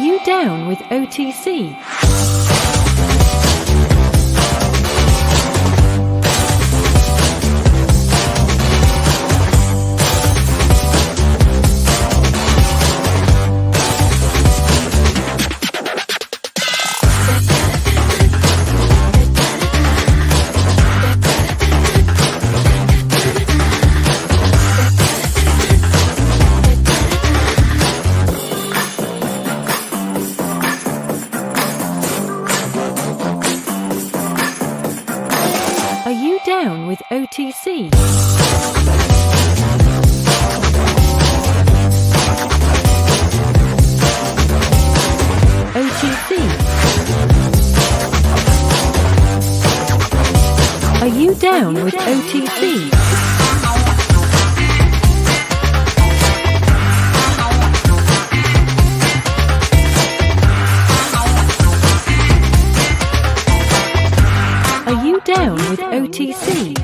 you down with OTC? Down with OTC. OTC. Are you down with OTC? Are you down with OTC?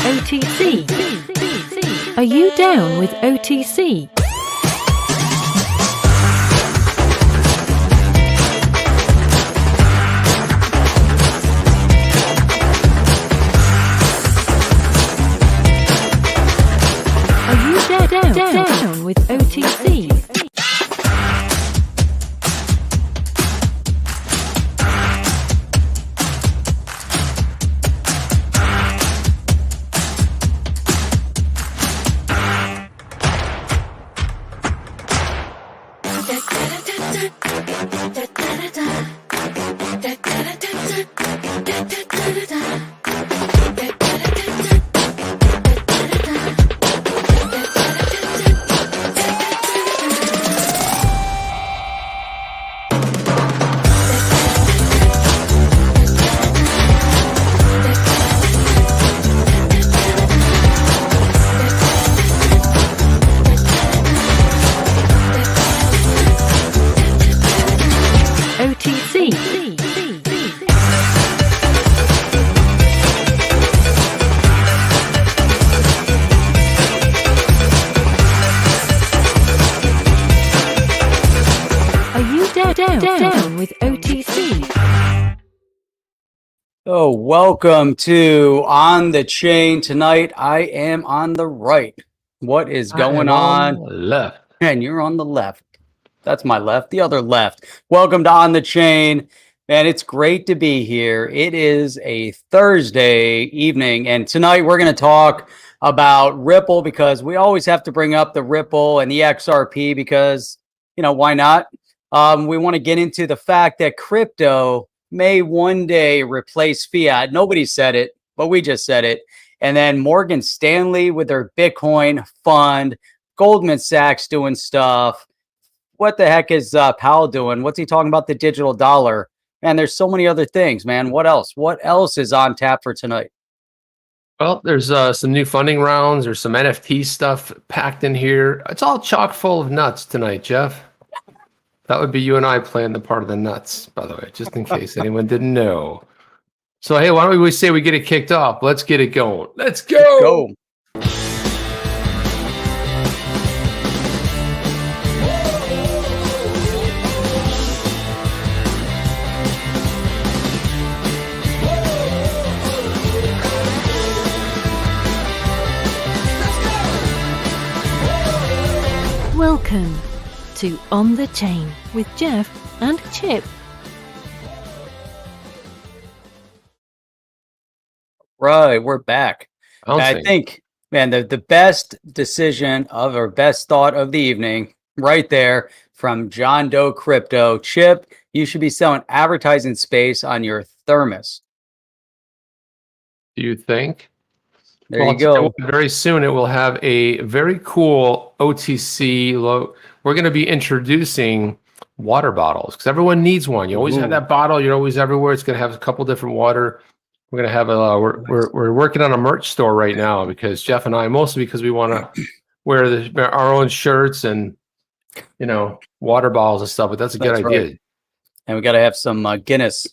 OTC. Are you down with OTC? Down with OTC. Down with OTC. Oh, welcome to On the Chain. Tonight I am on the right. What is going on? Left. And you're on the left. That's my left, the other left. Welcome to On the Chain. Man, it's great to be here. It is a Thursday evening, and tonight we're going to talk about Ripple, because we always have to bring up the Ripple and the XRP because, you know, why not? We want to get into the fact that crypto may one day replace fiat. Nobody said it, but we just said it. And then Morgan Stanley with their Bitcoin fund, Goldman Sachs doing stuff. What the heck is Powell doing? What's he talking about? The digital dollar. Man, there's so many other things, man. What else? What else is on tap for tonight? Well, there's some new funding rounds. There's some NFT stuff packed in here. It's all chock full of nuts tonight, Jeff. That would be you and I playing the part of the nuts, by the way, just in case anyone didn't know. So, hey, why don't we say we get it kicked off? Let's get it going. Let's go. Let's go. Welcome to On the Chain with Jeff and Chip. Right, we're back. I think, man, the best decision of, or best thought of the evening right there from John Doe Crypto. Chip, you should be selling advertising space on your thermos. Do you think? There you go. Very soon it will have a very cool OTC. We're going to be introducing water bottles because everyone needs one. You always have that bottle. You're always everywhere. It's going to have a couple different water. We're going to have a. We're working on a merch store right now because Jeff and I, mostly because we want to wear our own shirts and water bottles and stuff, but that's a good idea. Right. And we got to have some Guinness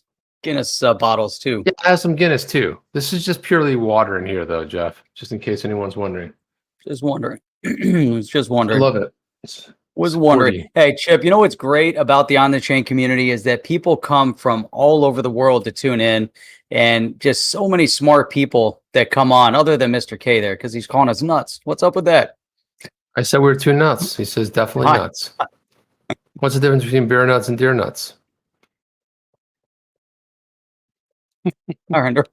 bottles too. Yeah, I have some Guinness too. This is just purely water in here, though, Jeff. Just in case anyone's wondering. Just wondering. Was just wondering. I love it. Was wondering. Sporty. Hey, Chip, you know what's great about the On the Chain community is that people come from all over the world to tune in, and just so many smart people that come on, other than Mr. K there, because he's calling us nuts. What's up with that? I said we're too nuts. He says definitely nuts. What's the difference between bear nuts and deer nuts? $100.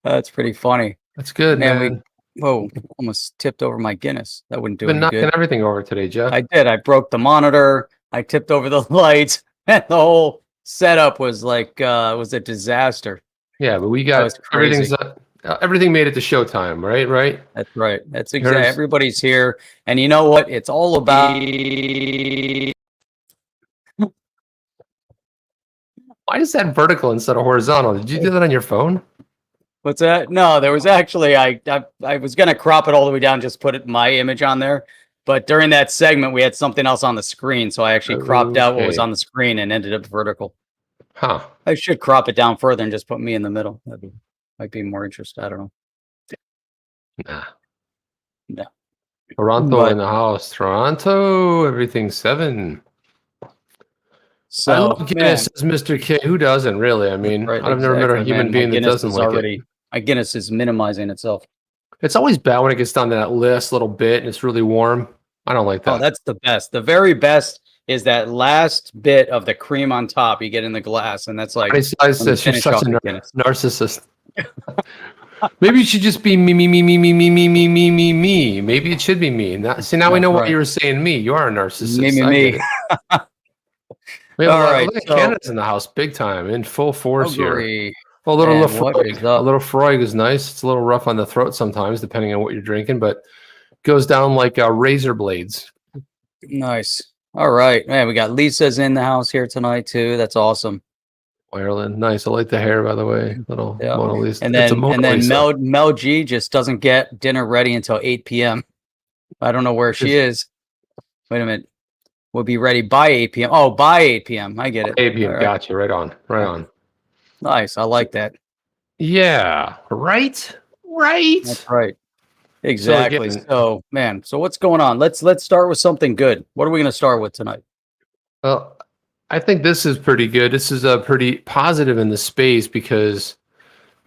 That's pretty funny. That's good, man. Whoa, almost tipped over my Guinness. That wouldn't do Been any knocking good. everything over today, Jeff. I did. I broke the monitor. I tipped over the lights. And the whole setup was like was a disaster. Yeah, but we got everything made it to showtime, right? Right. That's right. That's exactly. Everybody's here, and you know what? It's all about. Why is that vertical instead of horizontal? Did you do that on your phone? What's that? No, there was actually I was gonna crop it all the way down, just put my image on there. But during that segment, we had something else on the screen, so I actually cropped out what was on the screen and ended up vertical. Huh. I should crop it down further and just put me in the middle. Might be more interesting. I don't know. Nah. No. Toronto in the house. Toronto, everything's 7. So, I love Guinness, says Mr. K. Who doesn't, really? I mean, right, I've never met a human being that doesn't like it. My Guinness is minimizing itself. It's always bad when it gets down to that last little bit and it's really warm. I don't like that. Oh, that's the best. The very best is that last bit of the cream on top you get in the glass, and that's like I said she's such a narcissist. Maybe it should just be me. Maybe it should be me. Now we know why you were saying me. You are a narcissist. Me. All right, Canada's in the house, big time, in full force here. Well, a little Lefroy is nice. It's a little rough on the throat sometimes, depending on what you're drinking, but goes down like razor blades. Nice. All right, man. We got Lisa's in the house here tonight too. That's awesome. Ireland, nice. I like the hair, by the way. Little Mona Lisa. And then Mel G just doesn't get dinner ready until 8 p.m. I don't know where she is. Wait a minute. We'll be ready by 8 p.m. Oh, by 8 p.m. I get it. 8 p.m. Right. Gotcha. Right on. Nice. I like that. Yeah. Right. That's right. Exactly. So what's going on? Let's start with something good. What are we going to start with tonight? Well, I think this is pretty good. This is pretty positive in the space because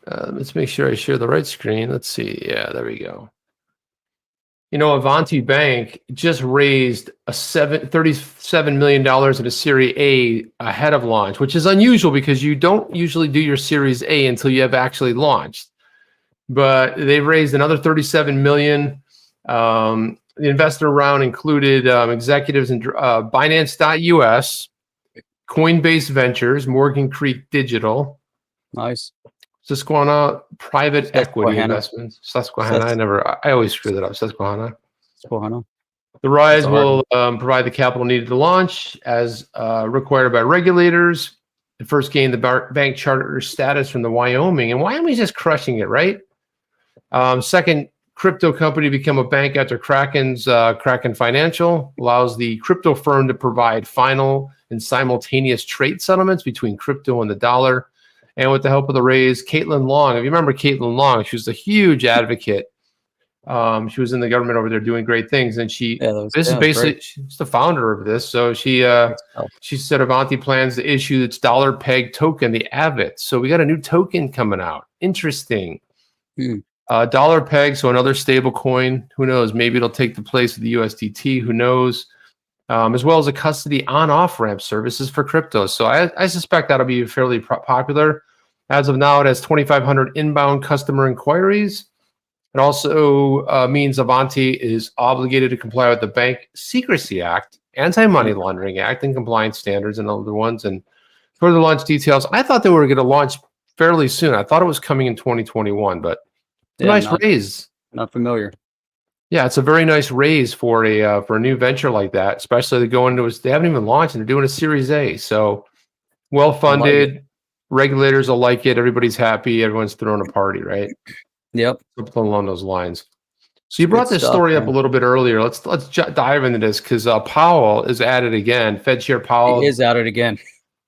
let's make sure I share the right screen. Let's see. Yeah, there we go. Avanti Bank just raised $37 million in a Series A ahead of launch, which is unusual because you don't usually do your Series A until you have actually launched. But they raised another $37 million. The investor round included executives in Binance.us, Coinbase Ventures, Morgan Creek Digital. Nice. Susquehanna Private Equity Investments. Susquehanna. I always screw that up. Susquehanna. The rise will provide the capital needed to launch as required by regulators. It first gained the bank charter status from the Wyoming, and Wyoming's just crushing it, right? Second crypto company to become a bank after Kraken's Kraken Financial allows the crypto firm to provide final and simultaneous trade settlements between crypto and the dollar. And with the help of the raise, Caitlin Long, if you remember Caitlin Long, she was a huge advocate. She was in the government over there doing great things. And she's the founder of this. So she said Avanti plans to issue its dollar peg token, the AVIT. So we got a new token coming out. Interesting. Dollar peg, so another stable coin. Who knows? Maybe it'll take the place of the USDT. Who knows? As well as a custody on-off ramp services for crypto. So I suspect that'll be fairly popular. As of now, it has 2,500 inbound customer inquiries. It also means Avanti is obligated to comply with the Bank Secrecy Act, Anti-Money Laundering Act, and compliance standards and other ones. And further launch details, I thought they were going to launch fairly soon. I thought it was coming in 2021, but nice raise. Not familiar. Yeah, it's a very nice raise for a new venture like that, especially they haven't even launched and they're doing a Series A. So well funded, regulators will like it, everybody's happy, everyone's throwing a party, right? Yep. Something along those lines. So you brought Good this stuff, story up man. a little bit earlier. Let's dive into this because Powell is at it again. Fed Chair Powell He is at it again.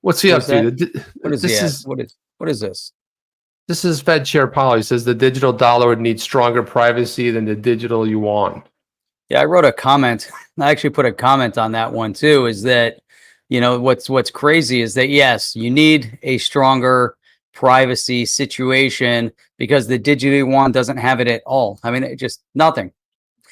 What's he up Where's to? What is he This at? is What is this? this is Fed Chair Powell. He says the digital dollar would need stronger privacy than the digital yuan. Yeah, I wrote a comment. I actually put a comment on that one too. Is that, you know, what's crazy is that yes, you need a stronger privacy situation because the digital yuan doesn't have it at all. I mean, it just nothing.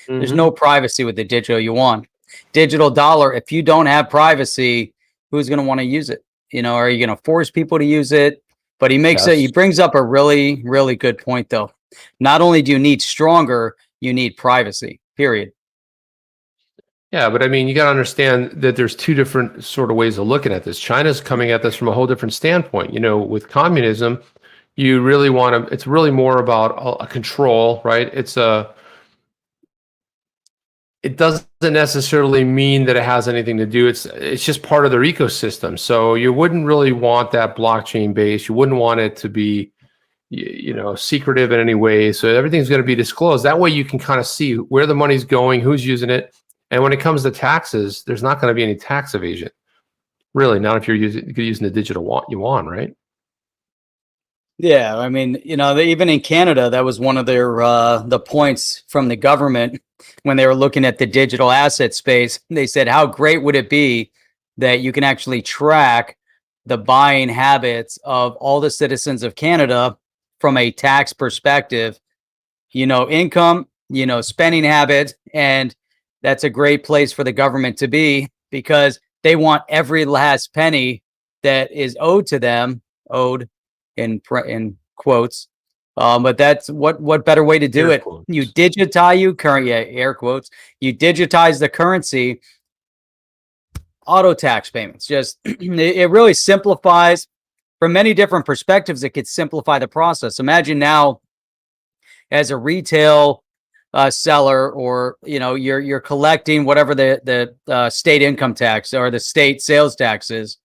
There's no privacy with the digital yuan. Digital dollar, if you don't have privacy, who's going to want to use it? You know, are you going to force people to use it? But he brings up a really, really good point though. Not only do you need stronger, you need privacy, period. Yeah, but I mean, you got to understand that there's two different sort of ways of looking at this. China's coming at this from a whole different standpoint. You know, with communism, you really want to, it's really more about a control, right? It doesn't necessarily mean that it has anything to do. It's just part of their ecosystem. So you wouldn't really want that blockchain base. You wouldn't want it to be, you know, secretive in any way. So everything's going to be disclosed. That way you can kind of see where the money's going, who's using it. And when it comes to taxes, there's not going to be any tax evasion. Really, not if you're using the digital yuan, right? Yeah, I mean, you know, even in Canada, that was one of their the points from the government when they were looking at the digital asset space. They said, how great would it be that you can actually track the buying habits of all the citizens of Canada from a tax perspective, you know, income, you know, spending habits. And that's a great place for the government to be because they want every last penny that is owed to them, owed in quotes. But that's what better way to do Air it? quotes. You digitize air quotes. You digitize the currency, auto tax payments. Just it really simplifies from many different perspectives. It could simplify the process. Imagine now as a retail seller, or you know, you're collecting whatever the state income tax or the state sales tax is.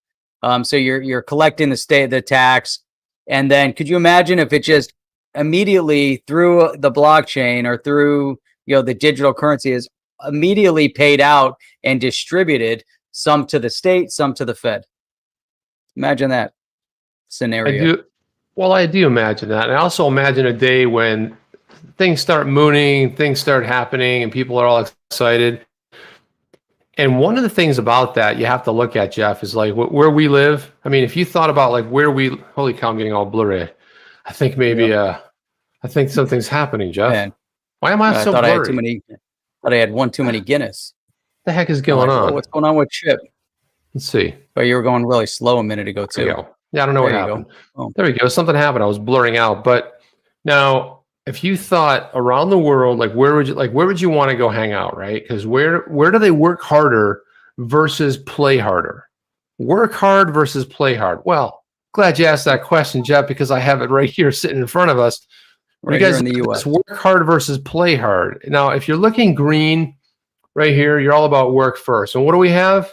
So you're collecting the tax. And then could you imagine if it just immediately through the blockchain or through, you know, the digital currency is immediately paid out and distributed, some to the state, some to the Fed? Imagine that scenario. I do imagine that. And I also imagine a day when things start mooning, things start happening, and people are all excited. And one of the things about that you have to look at, Jeff, is like where we live. I mean, if you thought about like holy cow, I'm getting all blurry. I think maybe, I think something's happening, Jeff. Man, why am I so thought blurry? I had too many. Thought I had one too many Guinness. What the heck is going on? What's going on with Chip? Let's see. But you were going really slow a minute ago too. There you go. Yeah, I don't know what happened. Oh. There we go. Something happened. I was blurring out. But now, if you thought around the world, like where would you want to go hang out, right? Because where do they work harder versus play harder? Work hard versus play hard. Well, glad you asked that question, Jeff, because I have it right here sitting in front of us. Right here in the US. Work hard versus play hard. Now, if you're looking green right here, you're all about work first. And what do we have?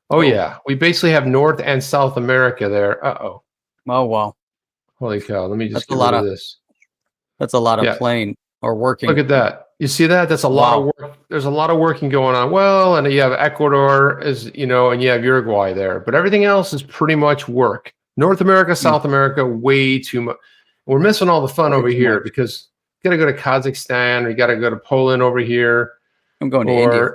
Oh, yeah. We basically have North and South America there. Uh-oh. Oh, wow. Holy cow. Let me just get rid of this. That's a lot of playing or working. Look at that. You see that? That's a lot of work. There's a lot of working going on. Well, and you have Ecuador, as you know, and you have Uruguay there. But everything else is pretty much work. North America, South America, way too much. We're missing all the fun over here because you got to go to Kazakhstan, or you got to go to Poland over here. I'm going to India.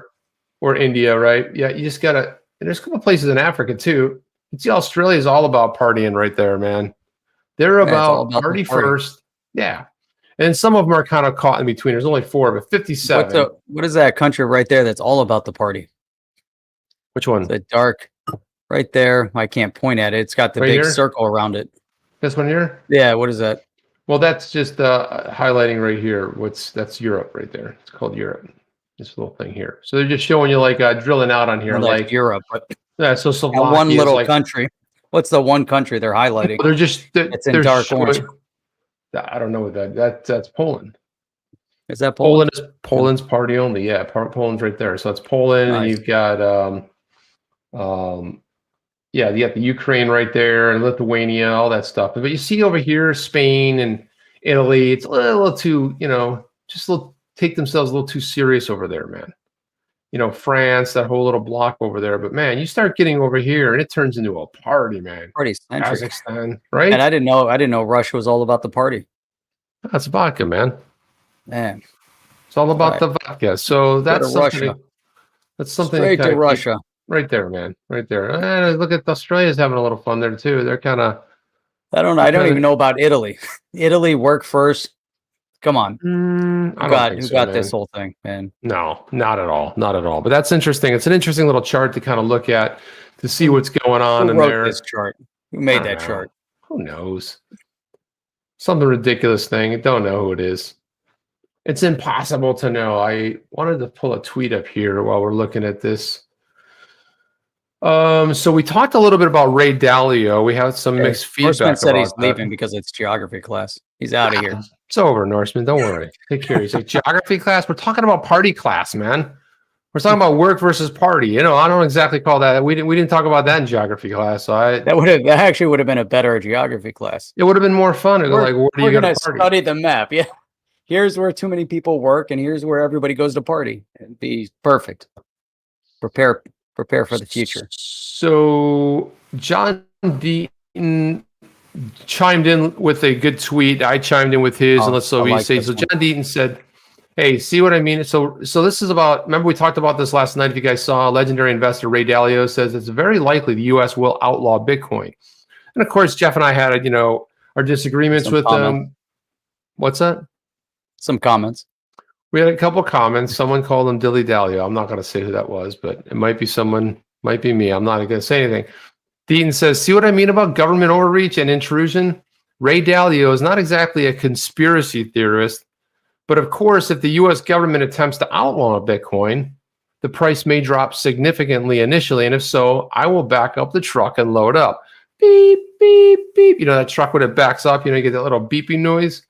Or India, right? Yeah, you just got to. And there's a couple places in Africa too. You see, Australia is all about partying right there, man. They're about party first. Yeah. And some of them are kind of caught in between. There's only 4, but 57. What is that country right there that's all about the party? Which one? The dark right there. I can't point at it. It's got the big circle around it. This one here? Yeah, what is that? Well, that's just highlighting right here. That's Europe right there. It's called Europe. This little thing here. So they're just showing you like drilling out on here. Well, like Europe. But yeah, so Slovakia one little country. What's the one country they're highlighting? They're just it's in dark orange. I don't know what that's Poland. Is that Poland? Poland's party only. Yeah, Poland's right there. So it's Poland, and you've got you got the Ukraine right there, and Lithuania, all that stuff. But you see over here, Spain and Italy. It's a little too, just a little take themselves a little too serious over there, man. You know, France, that whole little block over there. But man, you start getting over here and it turns into a party, man. Party centric. Kazakhstan, right? And I didn't know Russia was all about the party. That's vodka, man. Man, It's all about the vodka. So that's something. Russia. That's something Straight to Russia. Right there, man. Right there. And look at Australia's having a little fun there too. They're kind of. I don't even know about Italy. Italy work first. Come on. Who got this whole thing, man? No, not at all. Not at all. But that's interesting. It's an interesting little chart to kind of look at to see what's going on Who in wrote there. this chart? Who made that chart? Who knows? Some ridiculous thing. I don't know who it is. It's impossible to know. I wanted to pull a tweet up here while we're looking at this. So we talked a little bit about Ray Dalio. We have some mixed feedback. Norseman said he's about that. leaving because it's geography class. He's out of here. It's over, Norseman. Don't worry. Take care. He's like, geography class. We're talking about party class, man. We're talking about work versus party. You know, I don't exactly call that. We didn't talk about that in geography class. So that actually would have been a better geography class. It would have been more fun to go like, where do you going to study the map? Yeah. Here's where too many people work, and here's where everybody goes to party. It'd be perfect. Prepare for the future. So John Deaton chimed in with a good tweet. I chimed in with his, and let's say. So John Deaton said, "Hey, see what I mean? So this is about. Remember we talked about this last night. If you guys saw, legendary investor Ray Dalio says it's very likely the U.S. will outlaw Bitcoin, and of course Jeff and I had our disagreements with them. What's that? Some comments. We had a couple comments. Someone called him Dilly Dalio. I'm not going to say who that was, but it might be someone, might be me. I'm not going to say anything. Deaton says, see what I mean about government overreach and intrusion? Ray Dalio is not exactly a conspiracy theorist, but of course, if the U.S. government attempts to outlaw Bitcoin, the price may drop significantly initially. And if so, I will back up the truck and load up. Beep, beep, beep. You know, that truck when it backs up, you get that little beeping noise.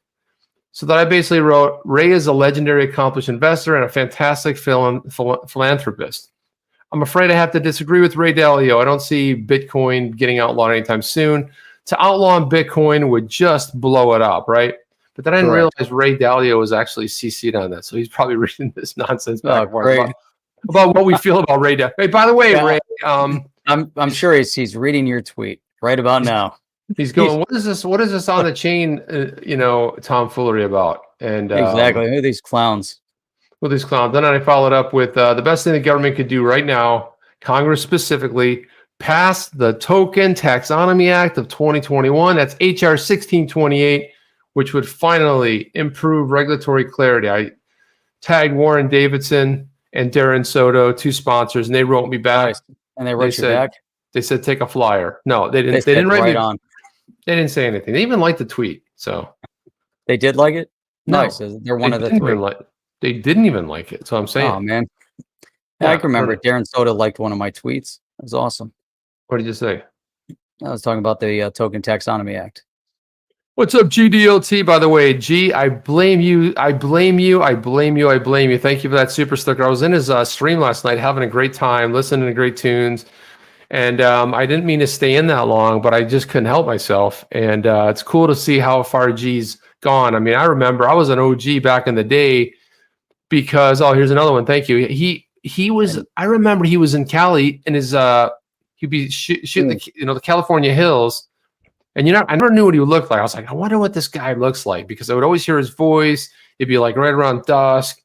So that I basically wrote, Ray is a legendary accomplished investor and a fantastic philanthropist. I'm afraid I have to disagree with Ray Dalio. I don't see Bitcoin getting outlawed anytime soon. To outlaw Bitcoin would just blow it up, right? But then I didn't realize Ray Dalio was actually CC'd on that. So he's probably reading this nonsense back about what we feel about Ray Dalio. Hey, by the way, Ray, I'm sure he's reading your tweet right about now. He's going, what is this? What is this on the chain, tomfoolery about? And exactly. Who are these clowns? Then I followed up with the best thing the government could do right now, Congress specifically, pass the Token Taxonomy Act of 2021. That's HR 1628, which would finally improve regulatory clarity. I tagged Warren Davidson and Darren Soto, two sponsors, and they wrote me back. Nice. And they wrote you back? They said, take a flyer. No, they didn't. They didn't write me on. They didn't say anything. They even liked the tweet. So they did like it? No, nice. They're one of the three. They didn't even like it. So I'm saying. Oh, man. Yeah, I can remember Darren Soto liked one of my tweets. It was awesome. What did you say? I was talking about the Token Taxonomy Act. What's up, GDLT? By the way, G, I blame you. I blame you. I blame you. I blame you. Thank you for that super sticker. I was in his stream last night having a great time, listening to great tunes. And I didn't mean to stay in that long, but I just couldn't help myself. And it's cool to see how far G's gone. I mean, I remember I was an OG back in the day because, here's another one. Thank you. He was, I remember he was in Cali and he'd be shooting the California hills. And I never knew what he would look like. I was like, I wonder what this guy looks like because I would always hear his voice. It'd be like right around dusk.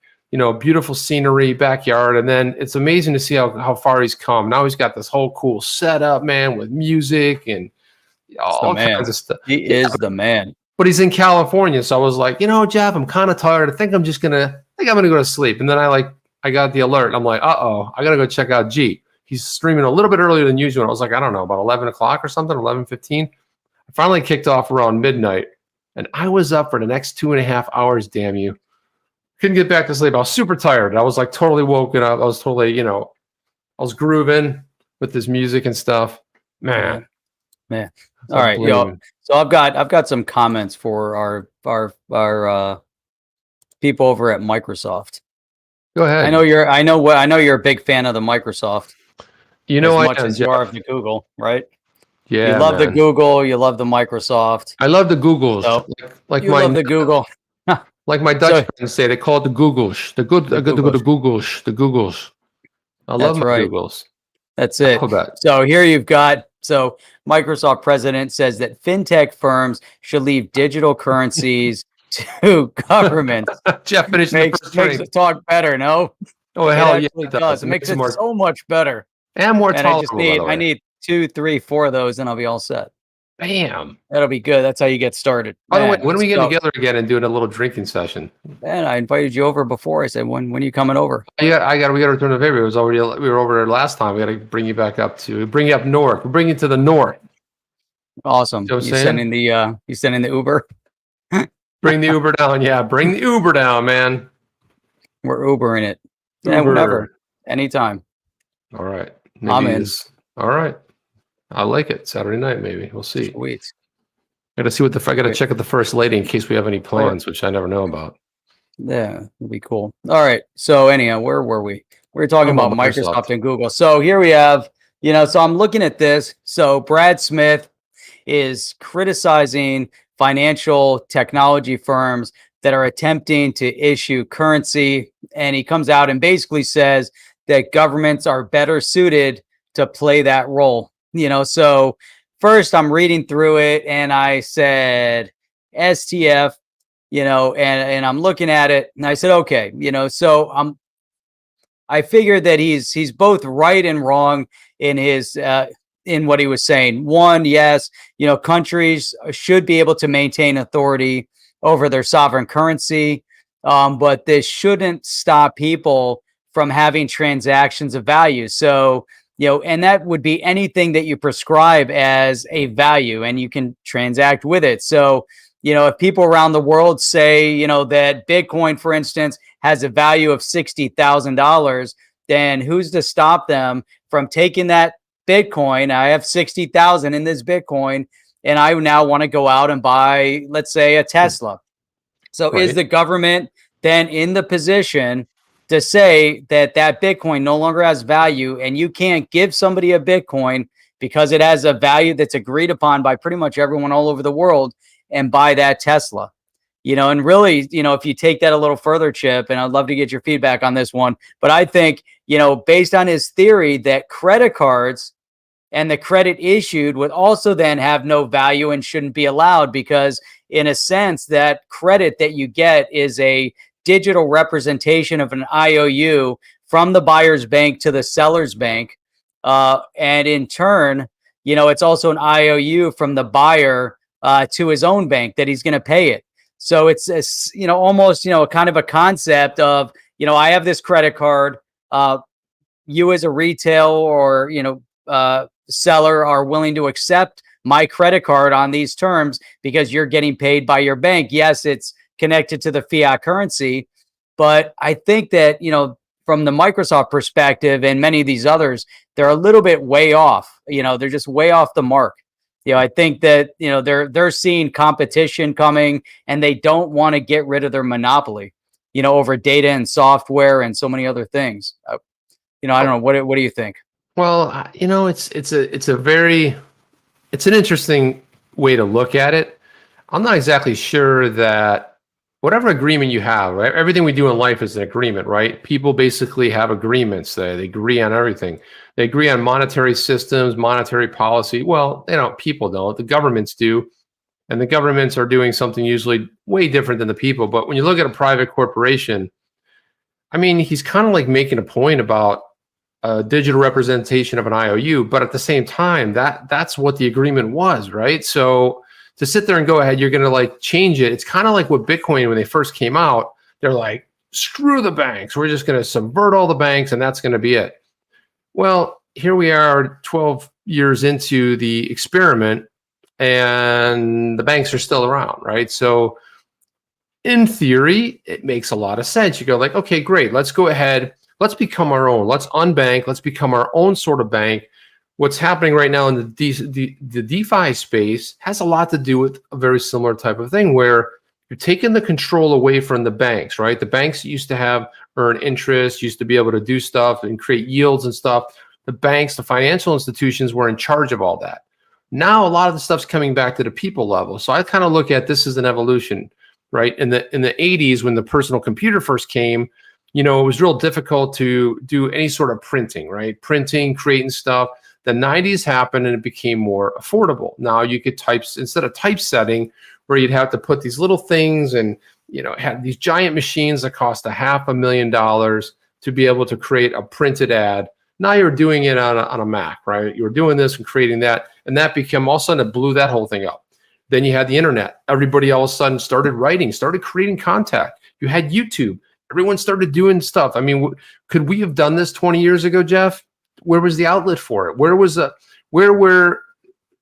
Beautiful scenery, backyard. And then it's amazing to see how far he's come. Now he's got this whole cool setup, man, with music and all kinds of stuff. He is the man. But he's in California. So I was like, Jeff, I'm kind of tired. I think I'm going to go to sleep. And then I got the alert. I'm like, I got to go check out G. He's streaming a little bit earlier than usual. I was like, I don't know, about 11 o'clock or something, 11:15. I finally kicked off around midnight. And I was up for the next 2.5 hours, damn you. Couldn't get back to sleep. I was super tired. I was like totally woken up. I was totally, I was grooving with this music and stuff. Man. All right, yo. So I've got some comments for our people over at Microsoft. Go ahead. I know you're a big fan of the Microsoft. As much as you are of the Google, right? Yeah. You love the Google. You love the Microsoft. I love the Googles. So, love the Google. Like my Dutch friends say, they call it the Googles. The Googles. I love my Googles. That's it. Alphabet. So here you've got, so Microsoft president says that fintech firms should leave digital currencies to governments. Jeff finished makes the talk better, no? Oh, hell yeah. It does. It makes it so much better. And more tolerable, I need 2, 3, 4 of those and I'll be all set. Bam. That'll be good. That's how you get started. By the way, when are we getting together again and doing a little drinking session? Man, I invited you over before. I said, when are you coming over? We got to return the favor. We were over there last time. We got to bring you back up bring you up north. We'll bring you to the north. Awesome. You sending the Uber? Bring the Uber down. Yeah, bring the Uber down, man. We're Ubering it. Yeah, whenever. Anytime. All right. I'm in. All right. I like it. Saturday night, maybe. We'll see. Sweet. I got to see I got to check with the first lady in case we have any plans, which I never know about. Yeah, it'd be cool. All right. So anyhow, where were we? We were talking about Microsoft and Google. So here we have, so I'm looking at this. So Brad Smith is criticizing financial technology firms that are attempting to issue currency. And he comes out and basically says that governments are better suited to play that role. So first I'm reading through it and I said, STF, and I'm looking at it and I said, okay, so I figured that he's both right and wrong in his, in what he was saying. One, yes, countries should be able to maintain authority over their sovereign currency, but this shouldn't stop people from having transactions of value. So, and that would be anything that you prescribe as a value and you can transact with it. So, if people around the world say, that Bitcoin, for instance, has a value of $60,000, then who's to stop them from taking that Bitcoin? I have 60,000 in this Bitcoin and I now want to go out and buy, let's say, a Tesla. So is the government then in the position to say that Bitcoin no longer has value and you can't give somebody a Bitcoin because it has a value that's agreed upon by pretty much everyone all over the world and buy that Tesla? And really, if you take that a little further, Chip, and I'd love to get your feedback on this one, but I think, based on his theory that credit cards and the credit issued would also then have no value and shouldn't be allowed because in a sense that credit that you get is a digital representation of an IOU from the buyer's bank to the seller's bank. And in turn, it's also an IOU from the buyer to his own bank that he's going to pay it. So it's, almost, kind of a concept of, I have this credit card. You as a retail or, seller are willing to accept my credit card on these terms because you're getting paid by your bank. Yes, it's connected to the fiat currency, but I think that, from the Microsoft perspective and many of these others, they're a little bit way off. They're just way off the mark. I think that, they're seeing competition coming and they don't want to get rid of their monopoly, over data and software and so many other things. I don't know. What do you think? Well, it's an interesting way to look at it. I'm not exactly sure that whatever agreement you have, right? Everything we do in life is an agreement, right? People basically have agreements. They agree on everything. They agree on monetary systems, monetary policy. Well, people don't. The governments do. And the governments are doing something usually way different than the people. But when you look at a private corporation, I mean, he's kind of like making a point about a digital representation of an IOU, but at the same time, that's what the agreement was, right? So to sit there and go ahead, you're going to like change it. It's kind of like what Bitcoin, when they first came out, they're like, screw the banks. We're just going to subvert all the banks and that's going to be it. Well, here we are 12 years into the experiment and the banks are still around, right? So in theory, it makes a lot of sense. You go like, okay, great. Let's go ahead. Let's become our own. Let's unbank. Let's become our own sort of bank. What's happening right now in the DeFi space has a lot to do with a very similar type of thing where you're taking the control away from the banks, right? The banks used to earn interest, used to be able to do stuff and create yields and stuff. The banks, the financial institutions were in charge of all that. Now, a lot of the stuff's coming back to the people level. So I kind of look at this as an evolution, right? In the 80s, when the personal computer first came, it was real difficult to do any sort of printing, right? Printing, creating stuff. The 90s happened and it became more affordable. Now you could instead of typesetting, where you'd have to put these little things and, had these giant machines that cost $500,000 to be able to create a printed ad. Now you're doing it on a Mac, right? You were doing this and creating that, and that became, all of a sudden it blew that whole thing up. Then you had the internet. Everybody all of a sudden started writing, started creating content. You had YouTube. Everyone started doing stuff. I mean, could we have done this 20 years ago, Jeff? Where was the outlet for it? Where were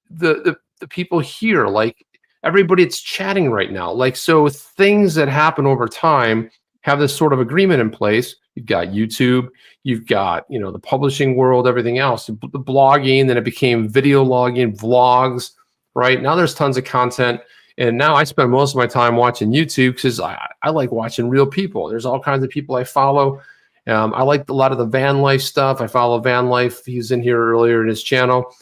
the people here? Like, everybody that's chatting right now. Like, so things that happen over time have this sort of agreement in place. You've got YouTube, you've got, the publishing world, everything else, the blogging, then it became video logging, vlogs, right? Now there's tons of content. And now I spend most of my time watching YouTube because I like watching real people. There's all kinds of people I follow. I like a lot of the van life stuff. I follow Van Life. He's in here earlier in his channel.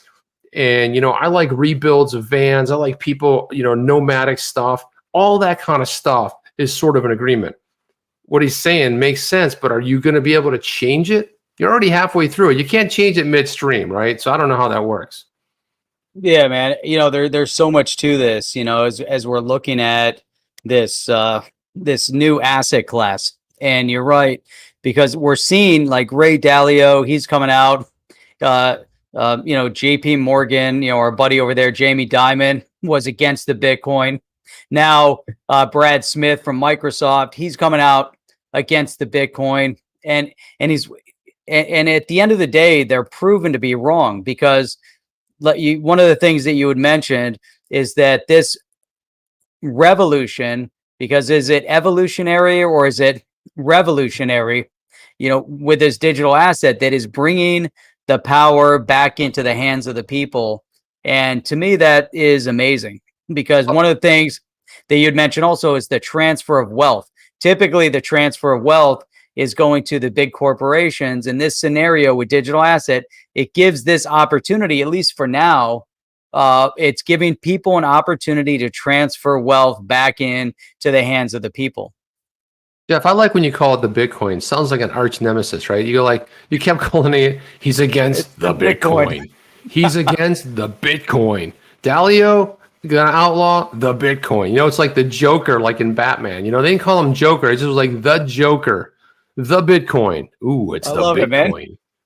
And, I like rebuilds of vans. I like people, nomadic stuff. All that kind of stuff is sort of an agreement. What he's saying makes sense, but are you going to be able to change it? You're already halfway through it. You can't change it midstream, right? So I don't know how that works. Yeah, man. There's so much to this, as we're looking at this new asset class. And you're right, because we're seeing like Ray Dalio, he's coming out, JP Morgan, our buddy over there, Jamie Dimon, was against the Bitcoin. Now, Brad Smith from Microsoft, he's coming out against the Bitcoin, and at the end of the day, they're proven to be wrong, because one of the things that you had mentioned is that this revolution, because is it evolutionary or is it revolutionary, with this digital asset that is bringing the power back into the hands of the people. And to me, that is amazing, because one of the things that you'd mentioned also is the transfer of wealth. Typically, the transfer of wealth is going to the big corporations. In this scenario with digital asset, it gives this opportunity, at least for now, it's giving people an opportunity to transfer wealth back in to the hands of the people. Jeff, I like when you call it the Bitcoin. Sounds like an arch nemesis, right? You kept calling it, he's against the Bitcoin. He's against the Bitcoin. Dalio, gonna outlaw the Bitcoin. It's like the Joker, like in Batman. They didn't call him Joker. It just was like the Joker, the Bitcoin. Ooh, it's the Bitcoin. It, man.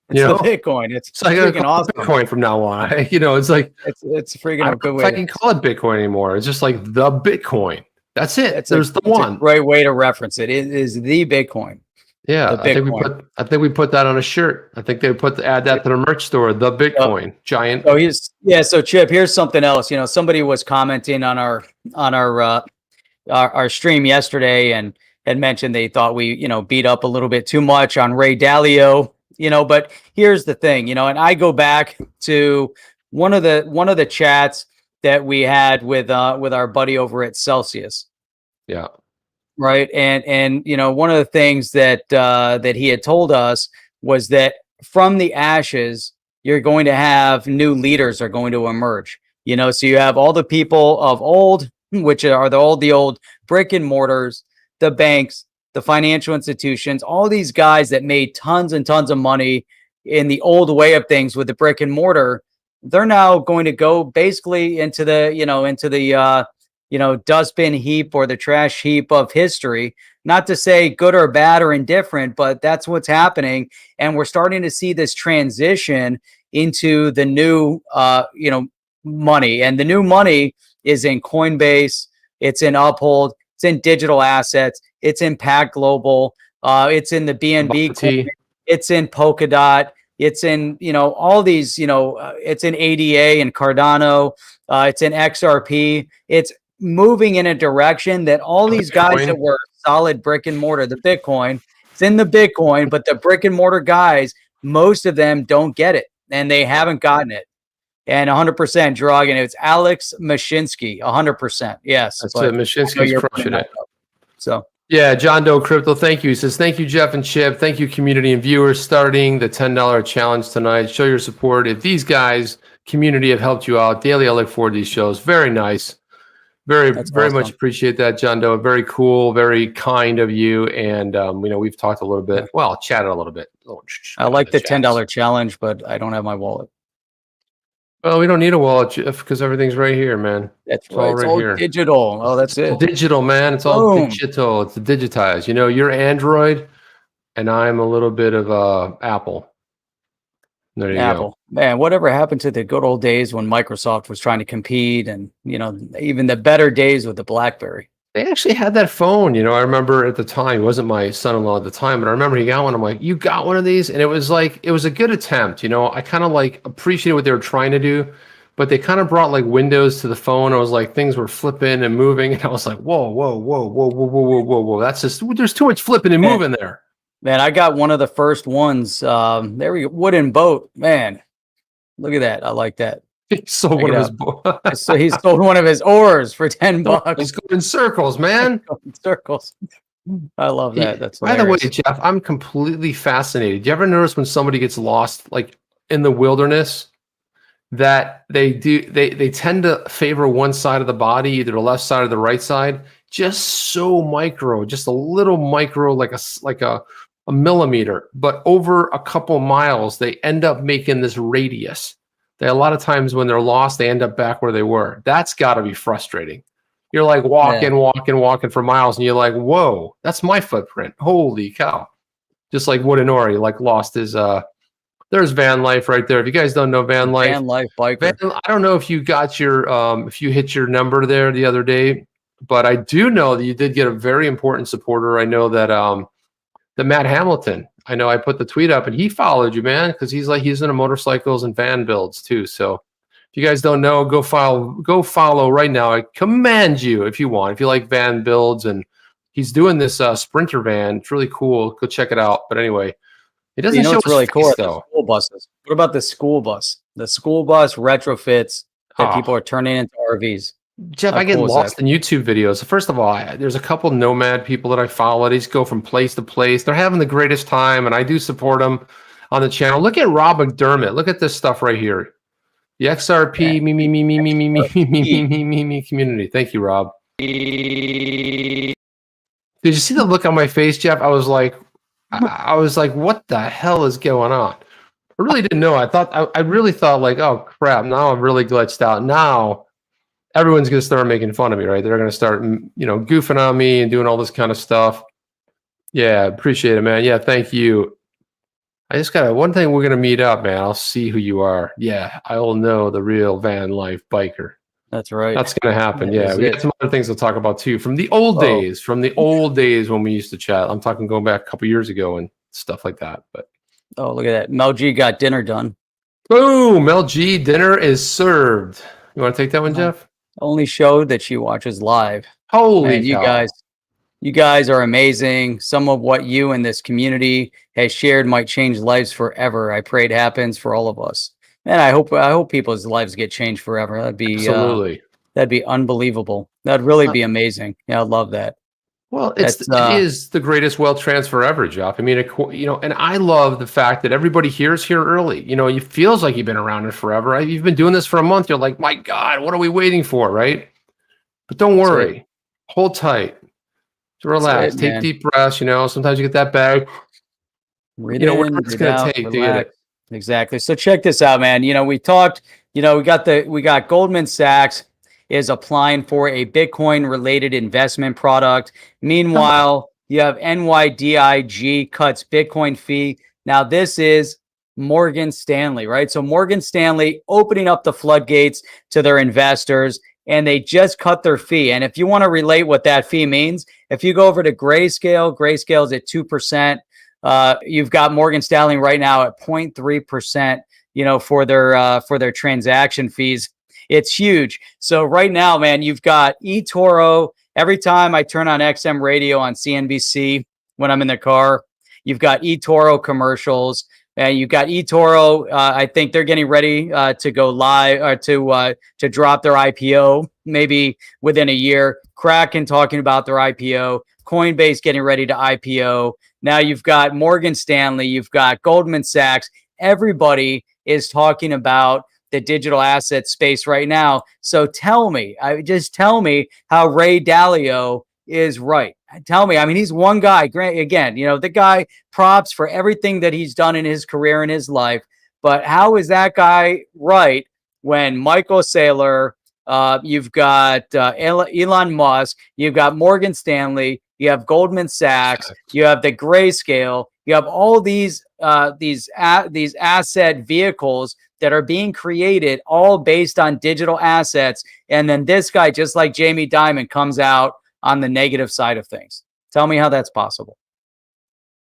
It's the Bitcoin. It's like freaking awesome. Bitcoin from now on. It's like it's freaking a good way. If I can call it Bitcoin anymore, it's just like the Bitcoin. That's it. There's the one. A great way to reference it. It is the Bitcoin. Yeah, I think we put that on a shirt. I think they add that to the merch store. The Bitcoin giant. Oh, So Chip, here's something else. Somebody was commenting on our stream yesterday and had mentioned they thought we beat up a little bit too much on Ray Dalio. But here's the thing. And I go back to one of the chats that we had with our buddy over at Celsius. Yeah. Right. And one of the things that he had told us was that from the ashes, you're going to have new leaders are going to emerge. So you have all the people of old, which are the old brick and mortars, the banks, the financial institutions, all these guys that made tons and tons of money in the old way of things with the brick and mortar. They're now going to go basically into the dustbin heap or the trash heap of history. Not to say good or bad or indifferent, but that's what's happening. And we're starting to see this transition into the new, money. And the new money is in Coinbase, it's in Uphold, it's in digital assets, it's in Pack Global, it's in the BNB, it's in Polkadot. It's in, all these, it's in ADA and Cardano. It's in XRP. It's moving in a direction that all these guys that were solid brick and mortar, the Bitcoin, it's in the Bitcoin, but the brick and mortar guys, most of them don't get it and they haven't gotten it. And 100% Dragon, it's Alex Mashinsky, 100%. Yes. That's it. Mashinsky's crushing it. So. Yeah, John Doe Crypto, thank you. He says, thank you, Jeff and Chip. Thank you, community and viewers, starting the $10 challenge tonight. Show your support. If these guys, community, have helped you out daily, I look forward to these shows. Very nice. Very awesome. much appreciate that, John Doe. Very cool, very kind of you. And we've talked a little bit. Well, chatted a little bit. I like the $10 challenge, but I don't have my wallet. Well, we don't need a wallet, Jeff, because everything's right here, man. That's right. It's all here. Digital. Oh, that's it. Digital, man. It's all digital. It's digitized. You're Android, and I'm a little bit of Apple. There you go. Man, whatever happened to the good old days when Microsoft was trying to compete, and even the better days with the BlackBerry. They actually had that phone. I remember at the time, he wasn't my son-in-law at the time, but I remember he got one. I'm like, you got one of these? And it was a good attempt. I kind of appreciated what they were trying to do, but they kind of brought Windows to the phone. I was like, things were flipping and moving, and I was like, whoa. That's just, there's too much flipping and moving there. Man, I got one of the first ones. There we go. Wooden boat. Man, look at that. I like that. He sold one of his boats. So he sold one of his oars for $10. He's going in circles, man. Circles. I love that. That's by the way, Jeff, I'm completely fascinated. Do you ever notice when somebody gets lost, in the wilderness, that they tend to favor one side of the body, either the left side or the right side, just so micro, just a little micro, like a millimeter, but over a couple miles, they end up making this radius. A lot of times when they're lost, they end up back where they were. That's got to be frustrating. You're walking for miles, and you're like, whoa, that's my footprint. Holy cow. Just like Wood and Ori, lost his, there's Van Life right there. If you guys don't know Van Life. Van Life biker. I don't know if you got if you hit your number there the other day, but I do know that you did get a very important supporter. I know that, the Matt Hamilton, I know I put the tweet up and he followed you, man, because he's into motorcycles and van builds too. So if you guys don't know, go follow right now. I command you if you want, if you like van builds, and he's doing this Sprinter van. It's really cool. Go check it out. But anyway, it doesn't show what's really cool though. School buses. What about the school bus? The school bus retrofits that people are turning into RVs. Jeff, I get lost in YouTube videos. First of all, there's a couple nomad people that I follow. They just go from place to place. They're having the greatest time, and I do support them on the channel. Look at Rob McDermott. Look at this stuff right here. The XRP me community. Thank you, Rob. Did you see the look on my face, Jeff? I was like, what the hell is going on? I really didn't know. I really thought oh crap, now I'm really glitched out. Now everyone's going to start making fun of me, right? They're going to start, goofing on me and doing all this kind of stuff. Yeah, appreciate it, man. Yeah, thank you. I just got one thing. We're going to meet up, man. I'll see who you are. Yeah, I'll know the real van life biker. That's right. That's going to happen. Yeah, we got some other things to talk about too from the old days, when we used to chat. I'm talking going back a couple years ago and stuff like that. But look at that. Mel G got dinner done. Boom, Mel G, dinner is served. You want to take that one, Jeff? Only show that she watches live. Holy cow. You guys are amazing. Some of what you and this community has shared might change lives forever. I pray it happens for all of us. Man, I hope people's lives get changed forever. That'd be absolutely. That'd be unbelievable. That'd really be amazing. Yeah, I love that. Well, it is the greatest wealth transfer ever, Jeff. I mean, and I love the fact that everybody here is here early. It feels like you've been around it forever. Right? You've been doing this for a month. You're like, my God, what are we waiting for, right? But don't worry. Hold tight. Relax. Take deep breaths. Sometimes you get that bag. Whatever it's going to take to get it. Exactly. So check this out, man. We talked. We got Goldman Sachs is applying for a Bitcoin related investment product. Meanwhile, you have NYDIG cuts Bitcoin fee. Now this is Morgan Stanley, right? So Morgan Stanley opening up the floodgates to their investors, and they just cut their fee. And if you want to relate what that fee means, if you go over to Grayscale is at 2%. You've got Morgan Stanley right now at 0.3%, for their transaction fees. It's huge. So right now, man, you've got eToro. Every time I turn on XM radio on CNBC when I'm in the car, you've got eToro commercials, and you've got eToro. I think they're getting ready to go live or to drop their IPO maybe within a year. Kraken talking about their IPO. Coinbase getting ready to IPO. Now you've got Morgan Stanley. You've got Goldman Sachs. Everybody is talking about the digital asset space right now. So tell me how Ray Dalio is right. Tell me, I mean, he's one guy. Again, the guy, props for everything that he's done in his career, in his life. But how is that guy right when Michael Saylor, you've got Elon Musk, you've got Morgan Stanley, you have Goldman Sachs, you have the Grayscale, you have all these asset vehicles that are being created all based on digital assets. And then this guy, just like Jamie Dimon, comes out on the negative side of things. Tell me how that's possible.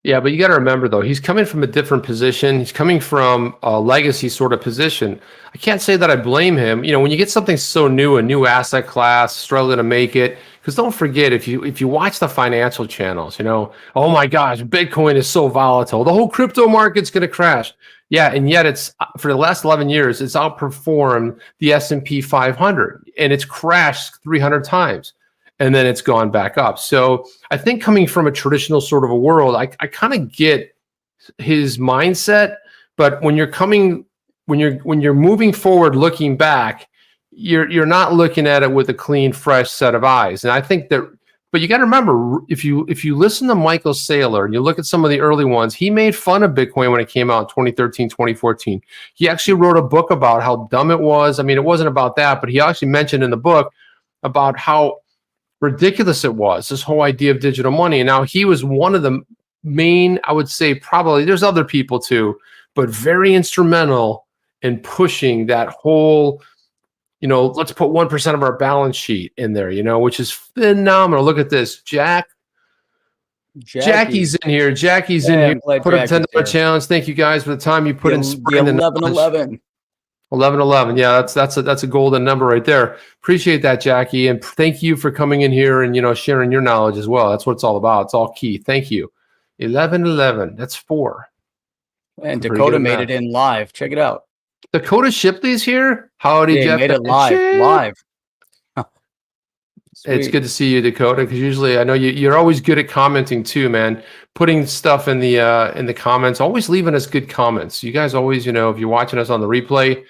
Yeah, but you got to remember, though, he's coming from a different position. He's coming from a legacy sort of position. I can't say that I blame him. When you get something so new, a new asset class, struggling to make it, because don't forget, if you watch the financial channels, oh my gosh, Bitcoin is so volatile. The whole crypto market's going to crash. Yeah, and yet it's, for the last 11 years, it's outperformed the S&P 500, and it's crashed 300 times. And then it's gone back up. So I think coming from a traditional sort of a world, I kind of get his mindset. But when you're moving forward, looking back, you're not looking at it with a clean, fresh set of eyes. And I think that, but you got to remember, if you listen to Michael Saylor and you look at some of the early ones, he made fun of Bitcoin when it came out in 2013, 2014. He actually wrote a book about how dumb it was. I mean, it wasn't about that, but he actually mentioned in the book about how ridiculous it was, this whole idea of digital money. And now he was one of the main, I would say, probably, there's other people too, but very instrumental in pushing that whole, let's put 1% of our balance sheet in there, which is phenomenal. Look at this. Jackie's in here. Jackie's in here. Put a $10 challenge. Thank you guys for the time you put in. The 1111. 1111. Yeah, that's a golden number right there. Appreciate that, Jackie, and thank you for coming in here and sharing your knowledge as well. That's what it's all about. It's all key. Thank you. 1111. That's 4. And Dakota made it in live. Check it out. Dakota Shipley's here. Howdy, Jeff. Made it live. It's good to see you, Dakota, because usually I know you're always good at commenting too, man. Putting stuff in the comments, always leaving us good comments. You guys always, if you're watching us on the replay.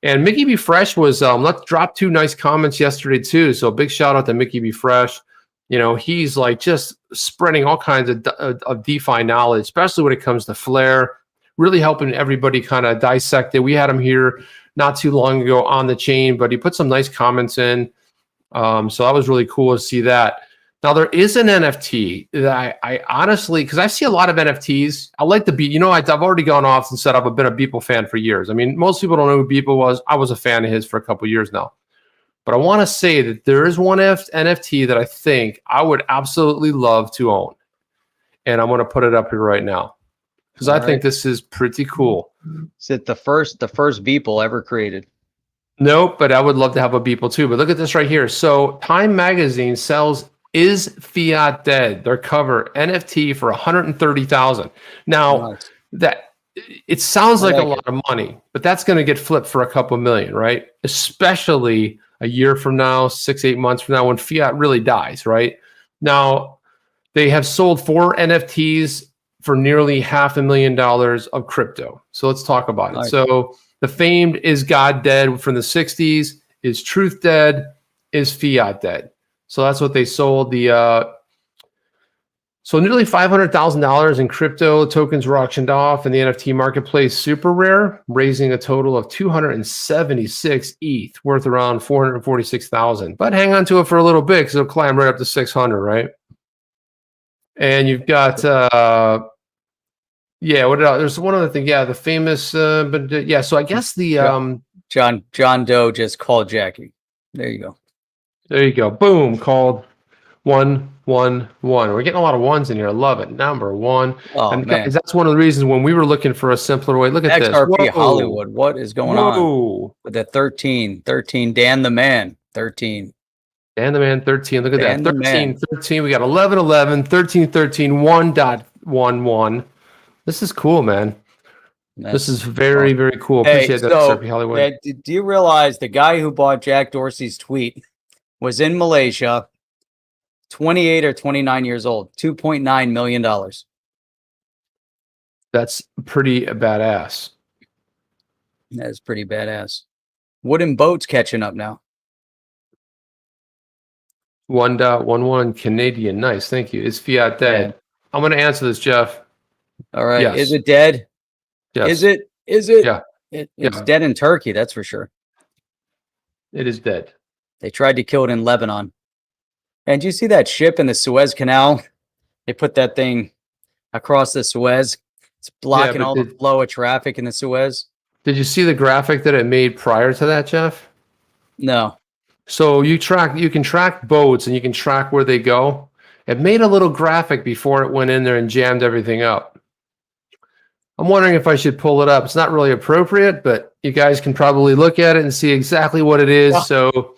And Mickey B. Fresh was let's drop 2 nice comments yesterday too. So big shout out to Mickey B. Fresh. He's like just spreading all kinds of DeFi knowledge, especially when it comes to Flare, really helping everybody kind of dissect it. We had him here not too long ago on the chain, but he put some nice comments in. So that was really cool to see that. Now there is an NFT that I honestly, because I see a lot of NFTs. I like the Beeple. I've already gone off and said I've been a Beeple fan for years. I mean, most people don't know who Beeple was. I was a fan of his for a couple of years now. But I want to say that there is one NFT that I think I would absolutely love to own. And I'm going to put it up here right now because I think this is pretty cool. Is it the first Beeple ever created? Nope, but I would love to have a Beeple too. But look at this right here. So Time Magazine sells Is Fiat Dead? Their cover NFT for $130,000. Now that it sounds like a lot of money, but that's going to get flipped for a couple million, right? Especially a year from now, 6-8 months from now, when Fiat really dies, right? Now they have sold 4 NFTs for nearly $500,000 of crypto. So let's talk about it. So the famed Is God Dead from the 60s, Is Truth Dead, Is Fiat Dead? So that's what they sold. So nearly $500,000 in crypto tokens were auctioned off in the NFT marketplace Super Rare, raising a total of 276 ETH, worth around 446,000. But hang on to it for a little bit because it'll climb right up to 600, right? And you've got what else? There's one other thing. Yeah, the famous so I guess the John Doe just called Jackie. There you go. There you go. Boom. Called 111. We're getting a lot of ones in here. I love it. Number 1. Oh, and man. That's one of the reasons when we were looking for a simpler way. Look at this. XRP Hollywood. What is going on with the 13? Dan the Man. 13. Dan the Man 13. Look at that. 13. We got 1111, 1313, 1.11. This is cool, man. This is very, very cool. Appreciate that, XRP Hollywood. Do you realize the guy who bought Jack Dorsey's tweet was in Malaysia, 28 or 29 years old, $2.9 million. That's pretty badass. That is pretty badass. Wooden boats catching up now. 1.11 Canadian. Nice. Thank you. Is fiat dead? Yeah. I'm going to answer this, Jeff. All right. Yes. Is it dead? Yes. Is it? Is it? Yeah. It's Yeah. dead in Turkey, that's for sure. It is dead. They tried to kill it in Lebanon. And do you see that ship in the Suez Canal? They put that thing across the Suez. It's blocking all the flow of traffic in the Suez. Did you see the graphic that it made prior to that, Jeff? No. So you can track boats and you can track where they go. It made a little graphic before it went in there and jammed everything up. I'm wondering if I should pull it up. It's not really appropriate, but you guys can probably look at it and see exactly what it is. Yeah. So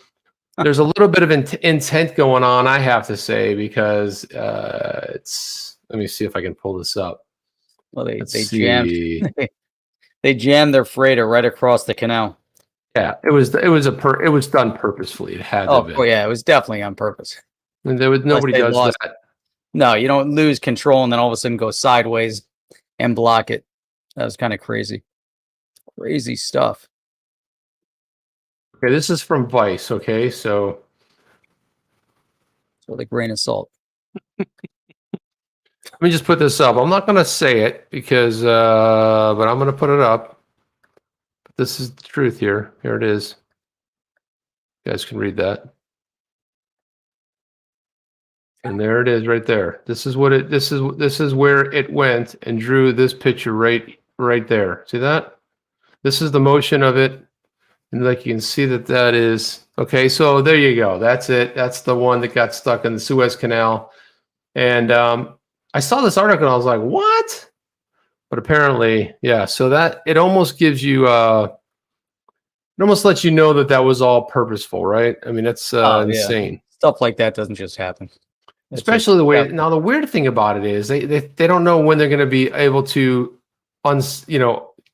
there's a little bit of intent going on, I have to say, because it's. Let me see if I can pull this up. Well, they jammed their freighter right across the canal. Yeah, it was done purposefully. It had to be. Oh yeah, it was definitely on purpose. And nobody does that. No, you don't lose control and then all of a sudden go sideways and block it. That was kind of crazy. Crazy stuff. Okay, this is from Vice. Okay, so with a grain of salt. Let me just put this up. I'm not going to say it because, but I'm going to put it up. This is the truth here. Here it is. You guys can read that. And there it is right there. This is what it, this is where it went and drew this picture right there. See that? This is the motion of it. And like you can see that is, okay, so there you go. That's it. That's the one that got stuck in the Suez Canal. And I saw this article and I was like, what? But apparently, yeah, so that it almost gives you, it almost lets you know that was all purposeful, right? I mean, that's insane. Stuff like that doesn't just happen. Especially the way, now the weird thing about it is they don't know when they're going to be able to,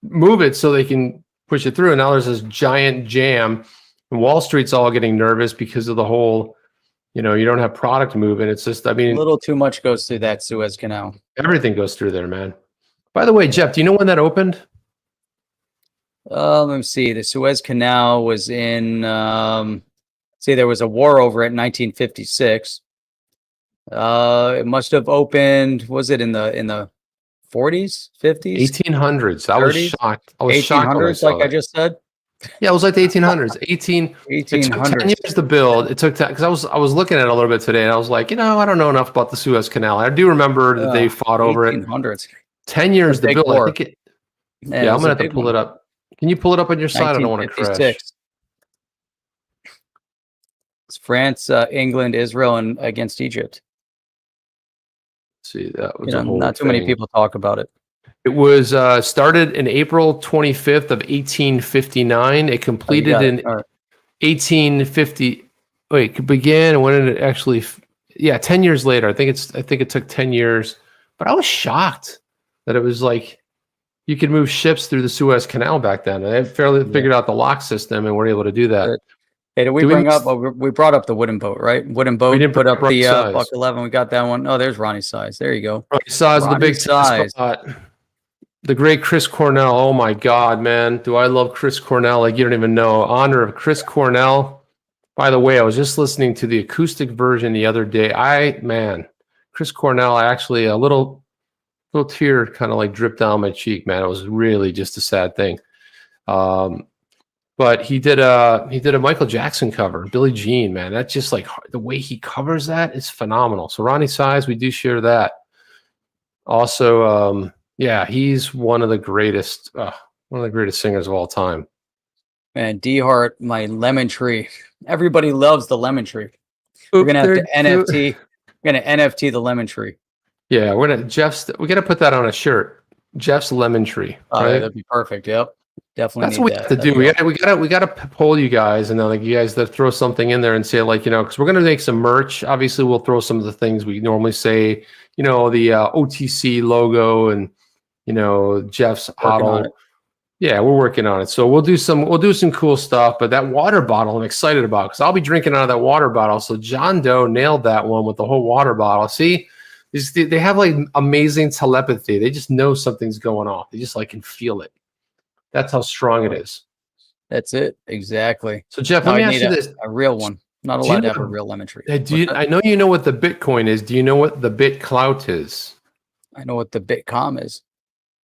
move it so they can push it through. And now there's this giant jam and Wall Street's all getting nervous because of the whole, you don't have product moving. It's just, I mean, a little too much goes through that Suez Canal. Everything goes through there, man. By the way, Jeff, do you know when that opened? Let me see. The Suez Canal was in, there was a war over it in 1956. It must have opened, was it in the 40s, 50s? 1800s. I was shocked. I was 1800s, like I just said. Yeah, it was like the 1800s. 1800s. It took 10 years to build. It took 10 because I was looking at it a little bit today, and I was like, I don't know enough about the Suez Canal. I do remember that they fought over it. 1800s. 10 years to build. War. I think I'm gonna have to pull it up. Can you pull it up on your side? I don't want to crash. It's France, England, Israel, and against Egypt. See, that was a whole not too many people talk about it. It was started in April 25th of 1859. It completed in 1850. Wait, began when did it actually? Yeah, 10 years later. I think it took 10 years. But I was shocked that it was like you could move ships through the Suez Canal back then. They had figured out the lock system and were able to do that. Hey, did we we brought up the wooden boat, right? Wooden boat. We didn't put up the Buck 11. We got that one. Oh, there's Ronnie Size. There you go. Ronnie Size, the big size. The great Chris Cornell. Oh my God, man. Do I love Chris Cornell? Like you don't even know. Honor of Chris Cornell. By the way, I was just listening to the acoustic version the other day. Chris Cornell, actually a little tear kind of like dripped down my cheek, man. It was really just a sad thing. But he did a Michael Jackson cover, Billie Jean, man. That's just like the way he covers that is phenomenal. So Ronnie Size, we do share that. Also, he's one of the greatest singers of all time. And D Hart, my lemon tree. Everybody loves the lemon tree. We're gonna have to NFT. We're gonna NFT the lemon tree. Yeah, we gotta put that on a shirt. Jeff's lemon tree. Oh, right? That'd be perfect. Yep. Definitely. That's what we have to do. We gotta poll you guys, and then like you guys that throw something in there and say like because we're gonna make some merch. Obviously, we'll throw some of the things we normally say. The OTC logo and Jeff's HODL. Yeah, we're working on it. So we'll do some cool stuff. But that water bottle, I'm excited about because I'll be drinking out of that water bottle. So John Doe nailed that one with the whole water bottle. See, they have like amazing telepathy. They just know something's going on. They just like can feel it. That's how strong it is. That's it. Exactly. So Jeff, Now let me I ask need you this. a real one. Not Do you allowed to have know- a real lemon tree. I know you know what the Bitcoin is. Do you know what the Bitclout is? I know what the Bitcom is.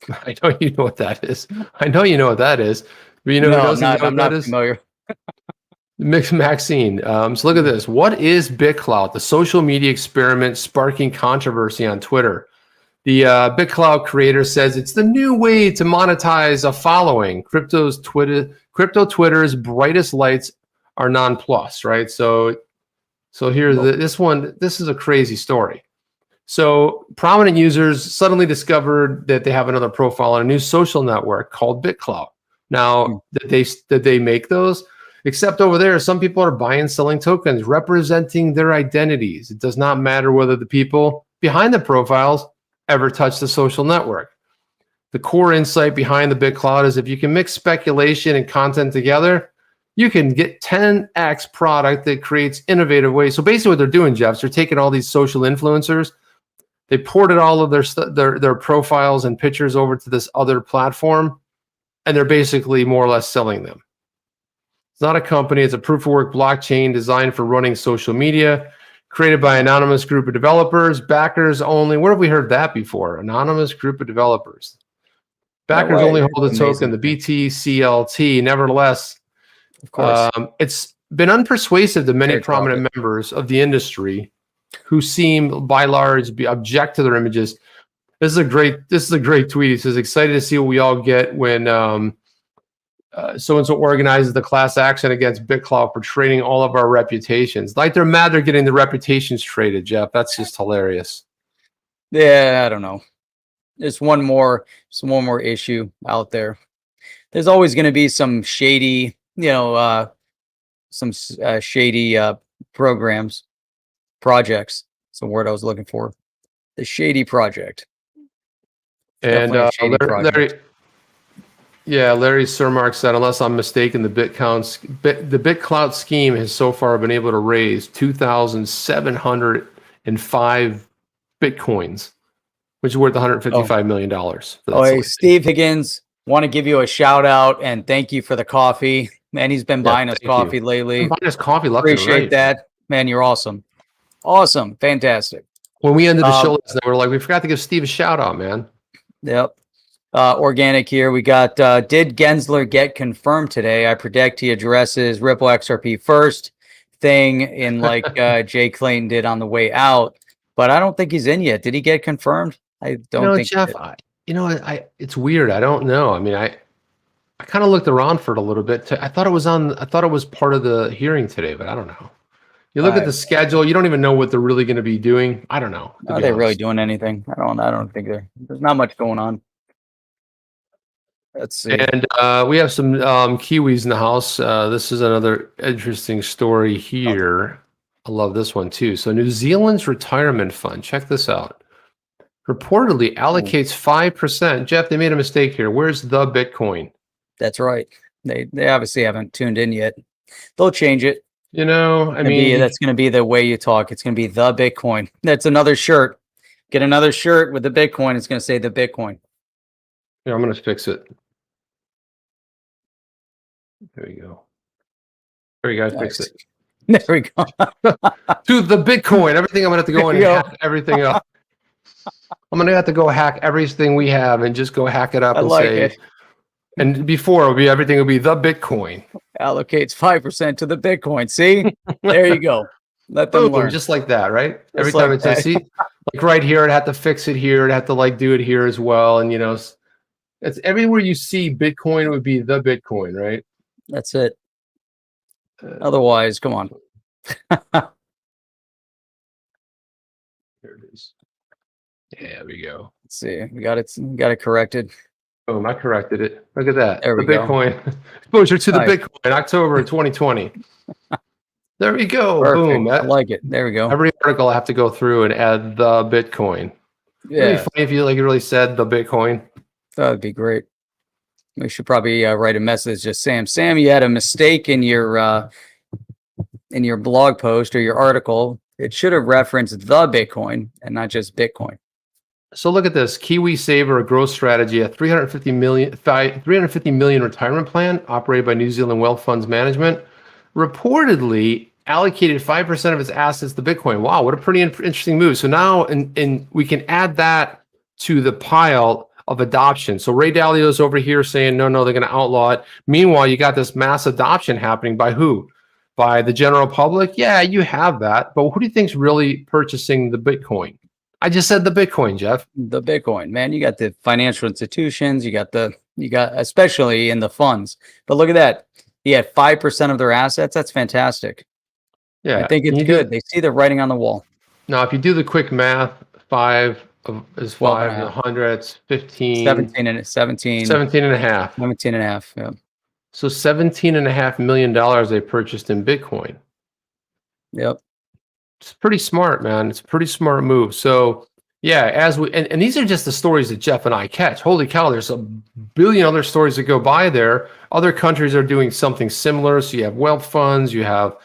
I know you know what that is. I know you know what that is. But you know who No, doesn't know what I'm that not is? familiar. Mix Maxine. So look at this. What is Bitclout? The social media experiment sparking controversy on Twitter. The Bitclout creator says it's the new way to monetize a following. Crypto Twitter's brightest lights are non-plus, right? So here's this one. This is a crazy story. So prominent users suddenly discovered that they have another profile on a new social network called Bitclout. Now, did they make those? Except over there, some people are buying and selling tokens representing their identities. It does not matter whether the people behind the profiles ever touch the social network. The core insight behind the Bitclout is if you can mix speculation and content together, you can get 10x product that creates innovative ways. So basically what they're doing, Jeff, is they're taking all these social influencers, they ported all of their profiles and pictures over to this other platform, and they're basically more or less selling them. It's not a company. It's a proof of work blockchain designed for running social media, created by an anonymous group of developers, backers only. Where have we heard that before? Anonymous group of developers. Backers only hold the token, the BTCLT. Nevertheless, Of course. It's been unpersuasive to many prominent members of the industry who seem by large object to their images. This is a great tweet. He says, excited to see what we all get when so-and-so organizes the class action against Bitclout for trading all of our reputations. Like they're mad they're getting the reputations traded, Jeff. That's just hilarious. Yeah, I don't know. There's one more issue out there. There's always going to be some shady, shady projects. It's the word I was looking for. The shady project. And Larry Surmark said, unless I'm mistaken, the Bitclout scheme has so far been able to raise 2,705 Bitcoins, which is worth $155 million. Hey, Steve Higgins, want to give you a shout out and thank you for the coffee. Man, he's been buying us coffee lately. Buying us coffee, appreciate that. Man, you're awesome. Awesome. Fantastic. When we ended the show last night, we're like, we forgot to give Steve a shout out, man. Yep. Organic here. We got, did Gensler get confirmed today? I predict he addresses Ripple XRP first thing in like Jay Clayton did on the way out, but I don't think he's in yet. Did he get confirmed? I don't think Jeff, it's weird. I don't know. I mean, I kind of looked around for it a little bit. I thought it was part of the hearing today, but I don't know. You look at the schedule, you don't even know what they're really going to be doing. I don't know. Are they really doing anything? I don't think there's not much going on. Let's see. And we have some Kiwis in the house. This is another interesting story here. I love this one too. So New Zealand's retirement fund, check this out. Reportedly allocates 5%. Jeff, they made a mistake here. Where's the Bitcoin? That's right. They obviously haven't tuned in yet. They'll change it. That's going to be the way you talk. It's going to be the Bitcoin. That's another shirt. Get another shirt with the Bitcoin. It's going to say the Bitcoin. Yeah, I'm going to fix it. There we go. There we go. Fix it. There we go. To the Bitcoin. Everything I'm going to have to go in and hack everything up. I'm going to have to go hack everything we have and just go hack it up and say it. And before everything will be the Bitcoin. Allocates 5% to the Bitcoin. See? There you go. Let them learn. Just like that, right? Every time it says, see, like right here, it had to fix it here. It had to like do it here as well. And it's everywhere you see Bitcoin would be the Bitcoin, right? That's it. Otherwise, come on. Here it is. Yeah, there we go. Let's see. We got it corrected. Boom, I corrected it. Look at that. There we go. Bitcoin. Exposure to the Bitcoin, October 2020. There we go. Perfect. Boom. I like it. There we go. Every article I have to go through and add the Bitcoin. Yeah. It'd be funny if you really said the Bitcoin. That would be great. We should probably write a message just Sam, you had a mistake in your blog post or your article. It should have referenced the Bitcoin and not just Bitcoin. So look at this. KiwiSaver, a growth strategy, a 350 million retirement plan operated by New Zealand Wealth Funds Management, reportedly allocated 5% of its assets to Bitcoin. Wow, what a pretty interesting move. So now and we can add that to the pile of adoption. So Ray Dalio's over here saying, no, they're going to outlaw it. Meanwhile, you got this mass adoption happening by who? By the general public? Yeah, you have that. But who do you think's really purchasing the Bitcoin? I just said the Bitcoin, Jeff. The Bitcoin, man. You got the financial institutions. You got especially in the funds. But look at that. You had 5% of their assets. That's fantastic. Yeah, I think it's good. They see the writing on the wall. Now, if you do the quick math, 5 is 5 and 100, it's 15. 17 and 17. 17 and a half. 17 and a half, yeah. So $17.5 million they purchased in Bitcoin. Yep. It's pretty smart, man. It's a pretty smart move. So yeah, as we and these are just the stories that Jeff and I catch. Holy cow, there's a billion other stories that go by there. Other countries are doing something similar. So you have wealth funds, you have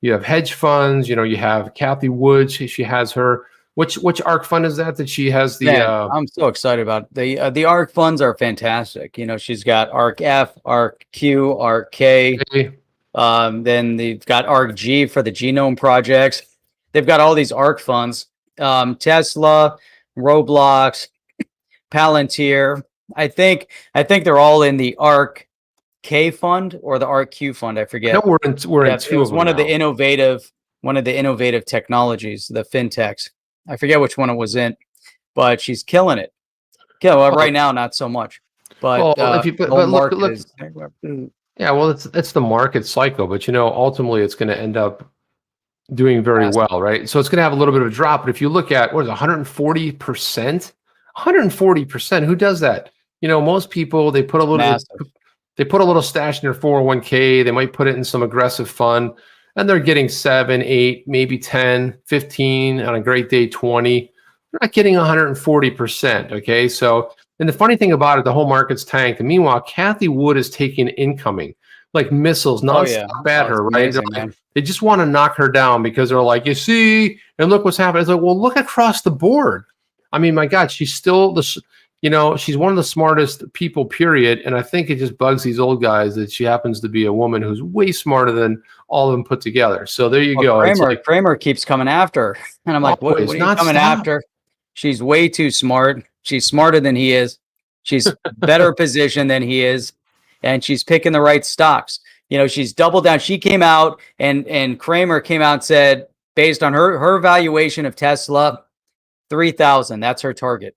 hedge funds, you have Kathy Wood. She has her which ARK fund is that she has the I'm so excited about it. The ARK funds are fantastic. She's got ARK F, ARK Q, ARK K. Then they've got ARK G for the genome projects. They've got all these ARK funds. Tesla, Roblox, Palantir. I think they're all in the ARK K fund or the ARK Q fund. I forget. No, we're in two of them. One of the innovative technologies, the fintechs. I forget which one it was in, but she's killing it. Right now, not so much. But look, yeah, well, it's the market cycle, but ultimately it's going to end up doing very well, right? So it's going to have a little bit of a drop, but if you look at 140%, 140%, who does that? Most people, they put a little stash in their 401k, they might put it in some aggressive fund, and they're getting 7, 8, maybe 10, 15, on a great day, 20. They're not getting 140%, okay? So, and the funny thing about it, the whole market's tanked. And meanwhile, Kathy Wood is taking incoming, like missiles, nonstop at her, right? Amazing, they just want to knock her down because they're like, you see, and look what's happening. It's like, well, look across the board. I mean, my God, she's still she's one of the smartest people, period. And I think it just bugs these old guys that she happens to be a woman who's way smarter than all of them put together. So there you go. Kramer keeps coming after her. And I'm like, what are you coming after? She's way too smart. She's smarter than he is. She's better positioned than he is. And she's picking the right stocks. She's doubled down. She came out and Kramer came out and said, based on her valuation of Tesla, 3,000. That's her target.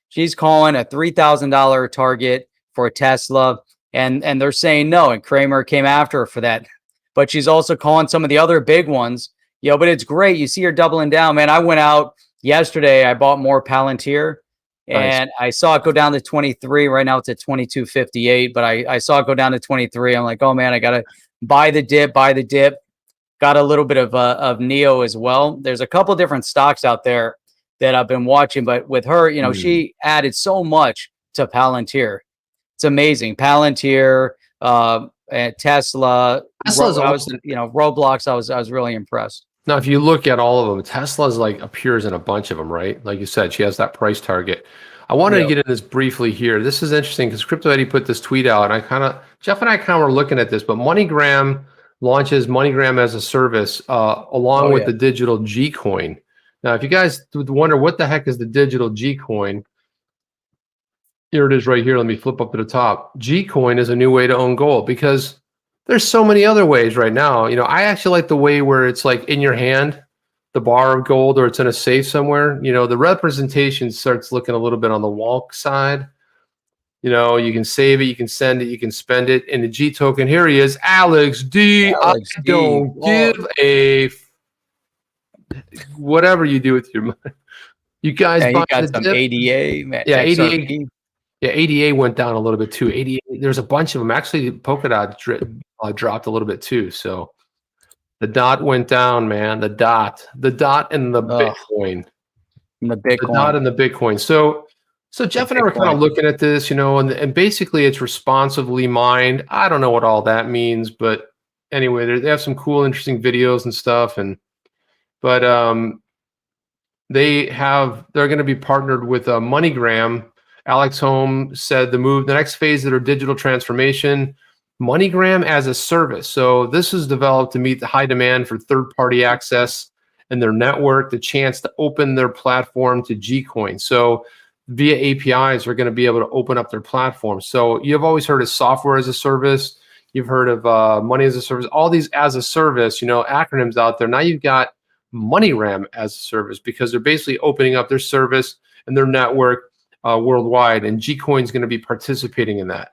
She's calling a $3,000 target for Tesla, and they're saying no. And Kramer came after her for that. But she's also calling some of the other big ones. But it's great. You see her doubling down, man. I went out yesterday. I bought more Palantir. And I saw it go down to 23. Right now it's at 22.58, but I saw it go down to 23. I'm like, oh man, I got to buy the dip. Got a little bit of Neo as well. There's a couple different stocks out there that I've been watching, but with her, she added so much to Palantir. It's amazing. Palantir, and Tesla, Roblox. I was really impressed. Now, if you look at all of them, Tesla's appears in a bunch of them, right? Like you said, she has that price target. I wanted to get in this briefly here. This is interesting because Crypto Eddie put this tweet out, and Jeff and I were looking at this, but MoneyGram launches MoneyGram as a service along with the digital G-coin. Now, if you guys would wonder what the heck is the digital G-coin, here it is right here. Let me flip up to the top. G-coin is a new way to own gold because there's so many other ways right now. I actually like the way where it's like in your hand, the bar of gold, or it's in a safe somewhere. The representation starts looking a little bit on the walk side. You can save it, you can send it, you can spend it. And the G token, here he is, Alex D. Don't give a whatever you do with your money. You guys you got some ADA, man. Yeah, ADA. Yeah, ADA went down a little bit too. ADA, there's a bunch of them. Actually, Polkadot dropped a little bit too. So the dot went down, man. The dot and the Bitcoin. The dot and the Bitcoin. So Jeff and I were kind of looking at this, and basically it's responsively mined. I don't know what all that means, but anyway, they have some cool, interesting videos and stuff. But they're going to be partnered with MoneyGram. Alex Holm said the next phase of their digital transformation, MoneyGram as a service. So this is developed to meet the high demand for third-party access and their network, the chance to open their platform to G-coin. So via APIs, they're going to be able to open up their platform. So you've always heard of software as a service. You've heard of money as a service, all these as a service, acronyms out there. Now you've got MoneyGram as a service because they're basically opening up their service and their network worldwide, and G-coin is going to be participating in that.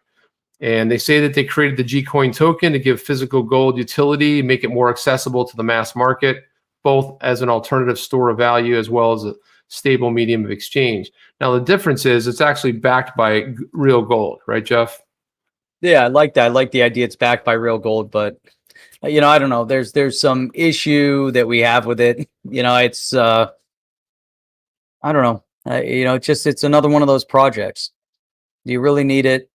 And they say that they created the G-coin token to give physical gold utility, make it more accessible to the mass market, both as an alternative store of value as well as a stable medium of exchange. Now, the difference is it's actually backed by real gold, right, Jeff? Yeah, I like that. I like the idea it's backed by real gold, but I don't know. There's some issue that we have with it. It's I don't know. It's another one of those projects. Do you really need it?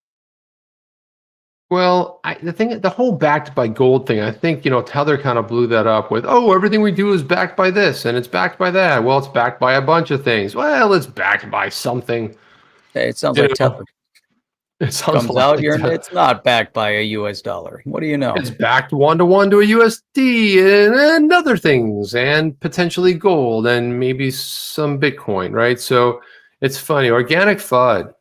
Well, the whole backed by gold thing, I think, Tether kind of blew that up with, everything we do is backed by this and it's backed by that. Well, it's backed by a bunch of things. Well, it's backed by something. Hey, it sounds like Tether. It sounds comes out here. It's not backed by a US dollar. What do you know? It's backed 1-to-1 to a USD and other things, and potentially gold and maybe some Bitcoin, right? So it's funny. Organic FUD.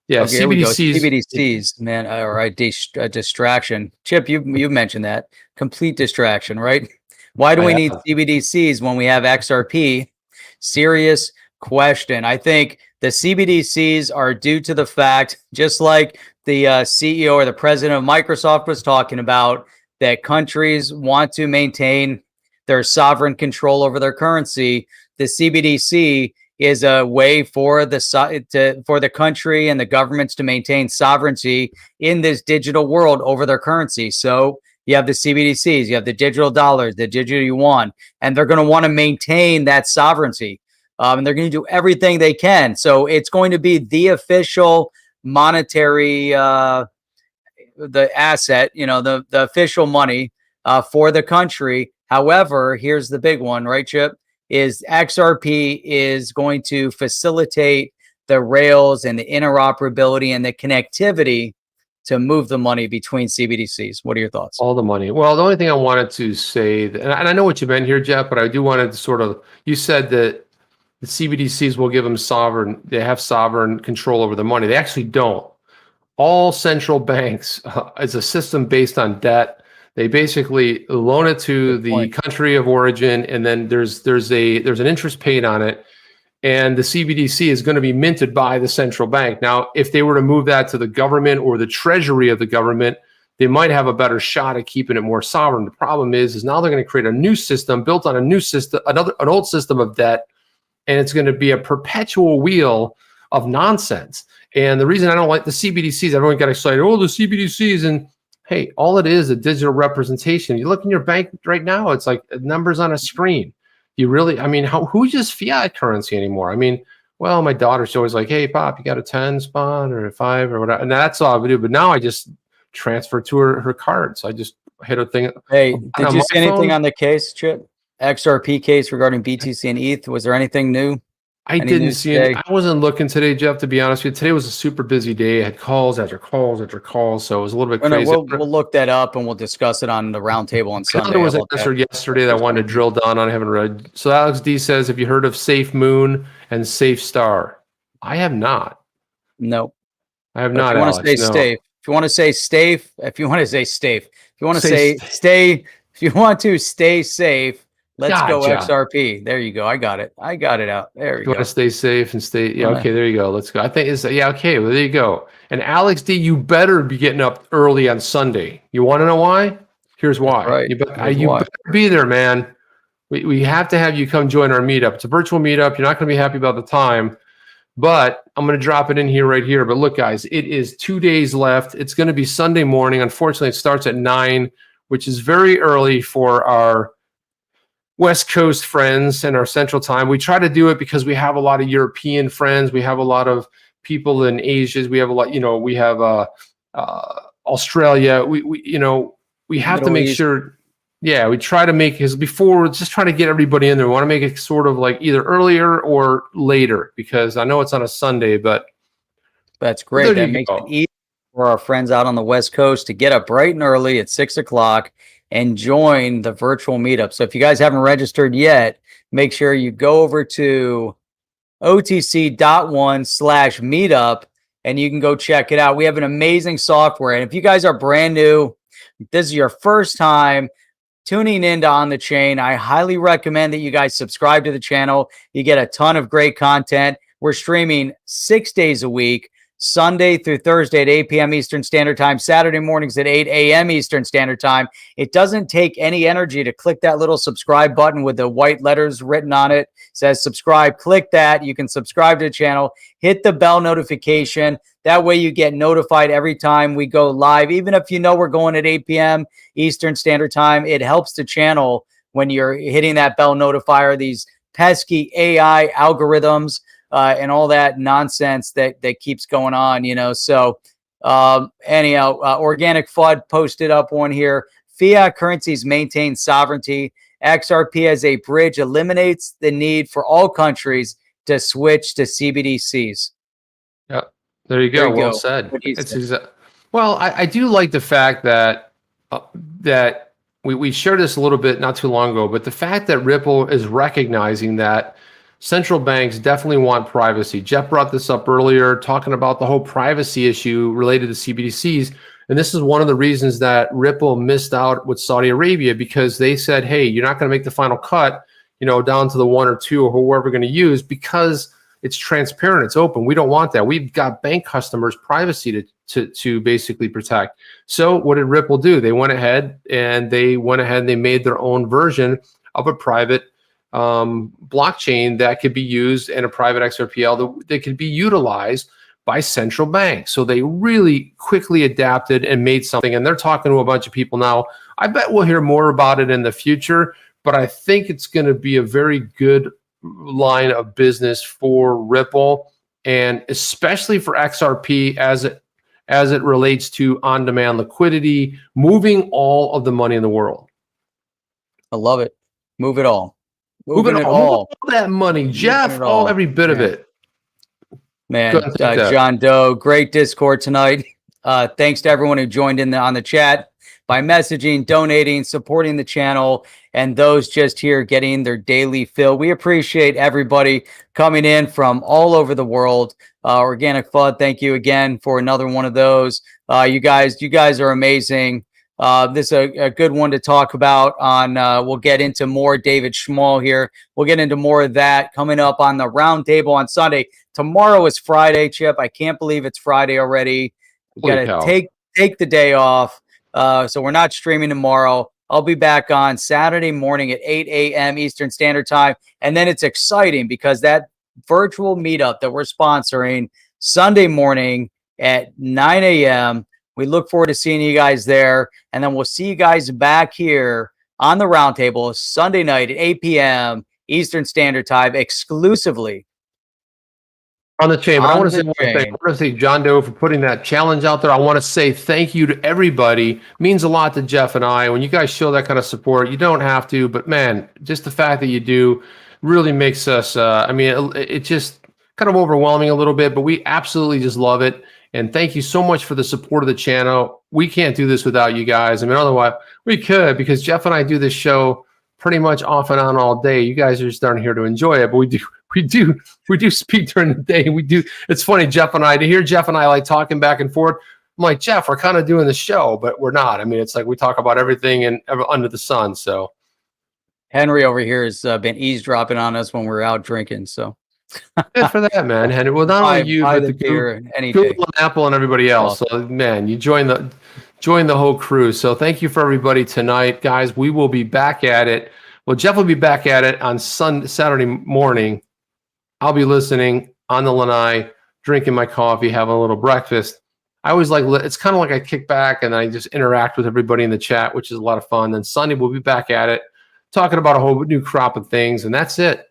Yeah, okay, CBDCs, man, or a distraction. Chip, you mentioned that. Complete distraction, right? Why do we need CBDCs when we have XRP? Serious question. I think the CBDCs are due to the fact, just like the CEO or the president of Microsoft was talking about, that countries want to maintain their sovereign control over their currency. The CBDC is a way for the country and the governments to maintain sovereignty in this digital world over their currency. So you have the CBDCs, you have the digital dollars, the digital yuan, and they're going to want to maintain that sovereignty. And they're going to do everything they can. So it's going to be the official monetary, the asset, the official money for the country. However, here's the big one, right, Chip? Is XRP is going to facilitate the rails and the interoperability and the connectivity to move the money between CBDCs. What are your thoughts? All the money. Well, the only thing I wanted to say, and I know what you meant here, Jeff, but I do want to you said that the CBDCs will give them they have sovereign control over the money. They actually don't. All central banks is a system based on debt. They basically loan it to the country of origin, and then there's an interest paid on it, and the CBDC is going to be minted by the central bank. Now, if they were to move that to the government or the treasury of the government, they might have a better shot at keeping it more sovereign. The problem is now they're going to create a new system built on a new system, an old system of debt, and it's going to be a perpetual wheel of nonsense. And the reason I don't like the CBDCs, everyone got excited, the CBDCs, and hey, all it is a digital representation. You look in your bank right now, it's like numbers on a screen. Who uses fiat currency anymore? My daughter's always like, hey, Pop, you got a 10 spot or a 5 or whatever. And that's all I would do. But now I just transfer to her card. So I just hit a thing. Hey, did you see anything on the case, Chip? XRP case regarding BTC and ETH? Was there anything new? I didn't see it. I wasn't looking today, Jeff, to be honest with you. Today was a super busy day. I had calls after calls after calls, so it was a little bit crazy. We'll look that up and we'll discuss it on the roundtable on Sunday. There was an answer yesterday that I wanted to drill down on. I haven't read. So Alex D says, have you heard of Safe Moon and Safe Star? I have not. No. I have not, Alex. If you want to say safe, if you want to say safe, if you want to say stay, if you want to stay safe, let's go XRP. There you go. I got it out. There you go. Want to stay safe and stay. Yeah. Okay. There you go. Let's go. I think it's okay. Well, there you go. And Alex D, you better be getting up early on Sunday. You want to know why? Here's why. Right. You better be there, man. We have to have you come join our meetup. It's a virtual meetup. You're not going to be happy about the time, but I'm going to drop it in here right here. But look, guys, it is 2 days left. It's going to be Sunday morning. Unfortunately, it starts at 9, which is very early for our West Coast friends and our Central Time. We try to do it because we have a lot of European friends. We have a lot of people in Asia. We have a lot, we have Australia. We have to make sure Yeah, we try to make his before, just try to get everybody in there. We want to make it sort of like either earlier or later, because I know it's on a Sunday, but that's great. there That you makes go. it easy for our friends out on the West Coast to get up bright and early at 6 o'clock and join the virtual meetup. So if you guys haven't registered yet, make sure you go over to otc.one/meetup and you can go check it out. We have an amazing software. And if you guys are brand new, this is your first time tuning into On the Chain, I highly recommend that you guys subscribe to the channel. You get a ton of great content. We're streaming 6 days a week, Sunday through Thursday at 8 p.m. Eastern Standard Time, Saturday mornings at 8 a.m. Eastern Standard Time. It doesn't take any energy to click that little subscribe button with the white letters written on it. It says subscribe. Click that. You can subscribe to the channel. Hit the bell notification. That way you get notified every time we go live. Even if you know we're going at 8 p.m. Eastern Standard Time, it helps the channel when you're hitting that bell notifier. These pesky AI algorithms and all that nonsense that keeps going on, you know. So anyhow, Organic FUD posted up one here. Fiat currencies maintain sovereignty. XRP as a bridge eliminates the need for all countries to switch to CBDCs. Yeah, there you go. Well said. Well, I do like the fact that that we shared this a little bit not too long ago, but the fact that Ripple is recognizing that central banks definitely want privacy. Jeff brought this up earlier, talking about the whole privacy issue related to CBDCs. And this is one of the reasons that Ripple missed out with Saudi Arabia, because they said, hey, you're not going to make the final cut, you know, down to the 1 or 2 or whoever we're going to use, because it's transparent, it's open. We don't want that. We've got bank customers' privacy to basically protect. So what did Ripple do? They went ahead and they made their own version of a private blockchain that could be used in a private XRPL that could be utilized by central banks. So they really quickly adapted and made something, and they're talking to a bunch of people now. I bet we'll hear more about it in the future, but I think it's going to be a very good line of business for Ripple, and especially for XRP as it relates to on-demand liquidity, moving all of the money in the world. I love it. Move it all. Moving it all that money, Jeff. Oh, every bit of it. Man, John Doe, great Discord tonight. Thanks to everyone who joined in on the chat by messaging, donating, supporting the channel, and those just here getting their daily fill. We appreciate everybody coming in from all over the world. Organic FUD, thank you again for another one of those. You guys are amazing. This is a good one to talk about on, we'll get into more David Schmall here. We'll get into more of that coming up on the roundtable on Sunday. Tomorrow is Friday, Chip. I can't believe it's Friday already. We got to take the day off. So we're not streaming tomorrow. I'll be back on Saturday morning at 8 a.m. Eastern Standard Time. And then it's exciting because that virtual meetup that we're sponsoring Sunday morning at 9 a.m., we look forward to seeing you guys there. And then we'll see you guys back here on the roundtable Sunday night at 8 p.m. Eastern Standard Time, exclusively on the chain. But I want to say one thing. I want to say John Doe for putting that challenge out there. I want to say thank you to everybody. It means a lot to Jeff and I. When you guys show that kind of support, you don't have to, but man, just the fact that you do really makes us, it's just kind of overwhelming a little bit, but we absolutely just love it. And thank you so much for the support of the channel. We can't do this without you guys. I mean, otherwise we could, because Jeff and I do this show pretty much off and on all day. You guys are just aren't here to enjoy it, but we do speak during the day. We do. It's funny, Jeff and I, to hear Jeff and I like talking back and forth. I'm like, Jeff, we're kind of doing the show, but we're not. I mean, it's like we talk about everything and under the sun. So Henry over here has been eavesdropping on us when we're out drinking. So good for that, man. Henry. Well, not only you, but the Google and Apple and everybody else. So, man, you join the whole crew. So thank you for everybody tonight, guys. We will be back at it. Well, Jeff will be back at it on Saturday morning. I'll be listening on the lanai, drinking my coffee, having a little breakfast. I always like, it's kind of like I kick back and I just interact with everybody in the chat, which is a lot of fun. Then Sunday we'll be back at it, talking about a whole new crop of things, and that's it.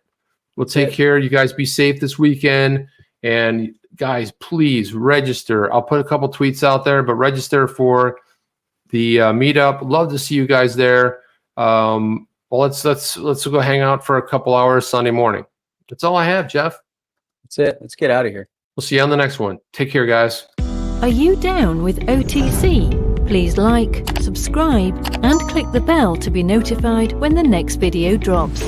We'll take care. You guys be safe this weekend. And guys, please register. I'll put a couple tweets out there, but register for the meetup. Love to see you guys there. Well, let's go hang out for a couple hours Sunday morning. That's all I have, Jeff. That's it. Let's get out of here. We'll see you on the next one. Take care, guys. Are you down with OTC? Please like, subscribe, and click the bell to be notified when the next video drops.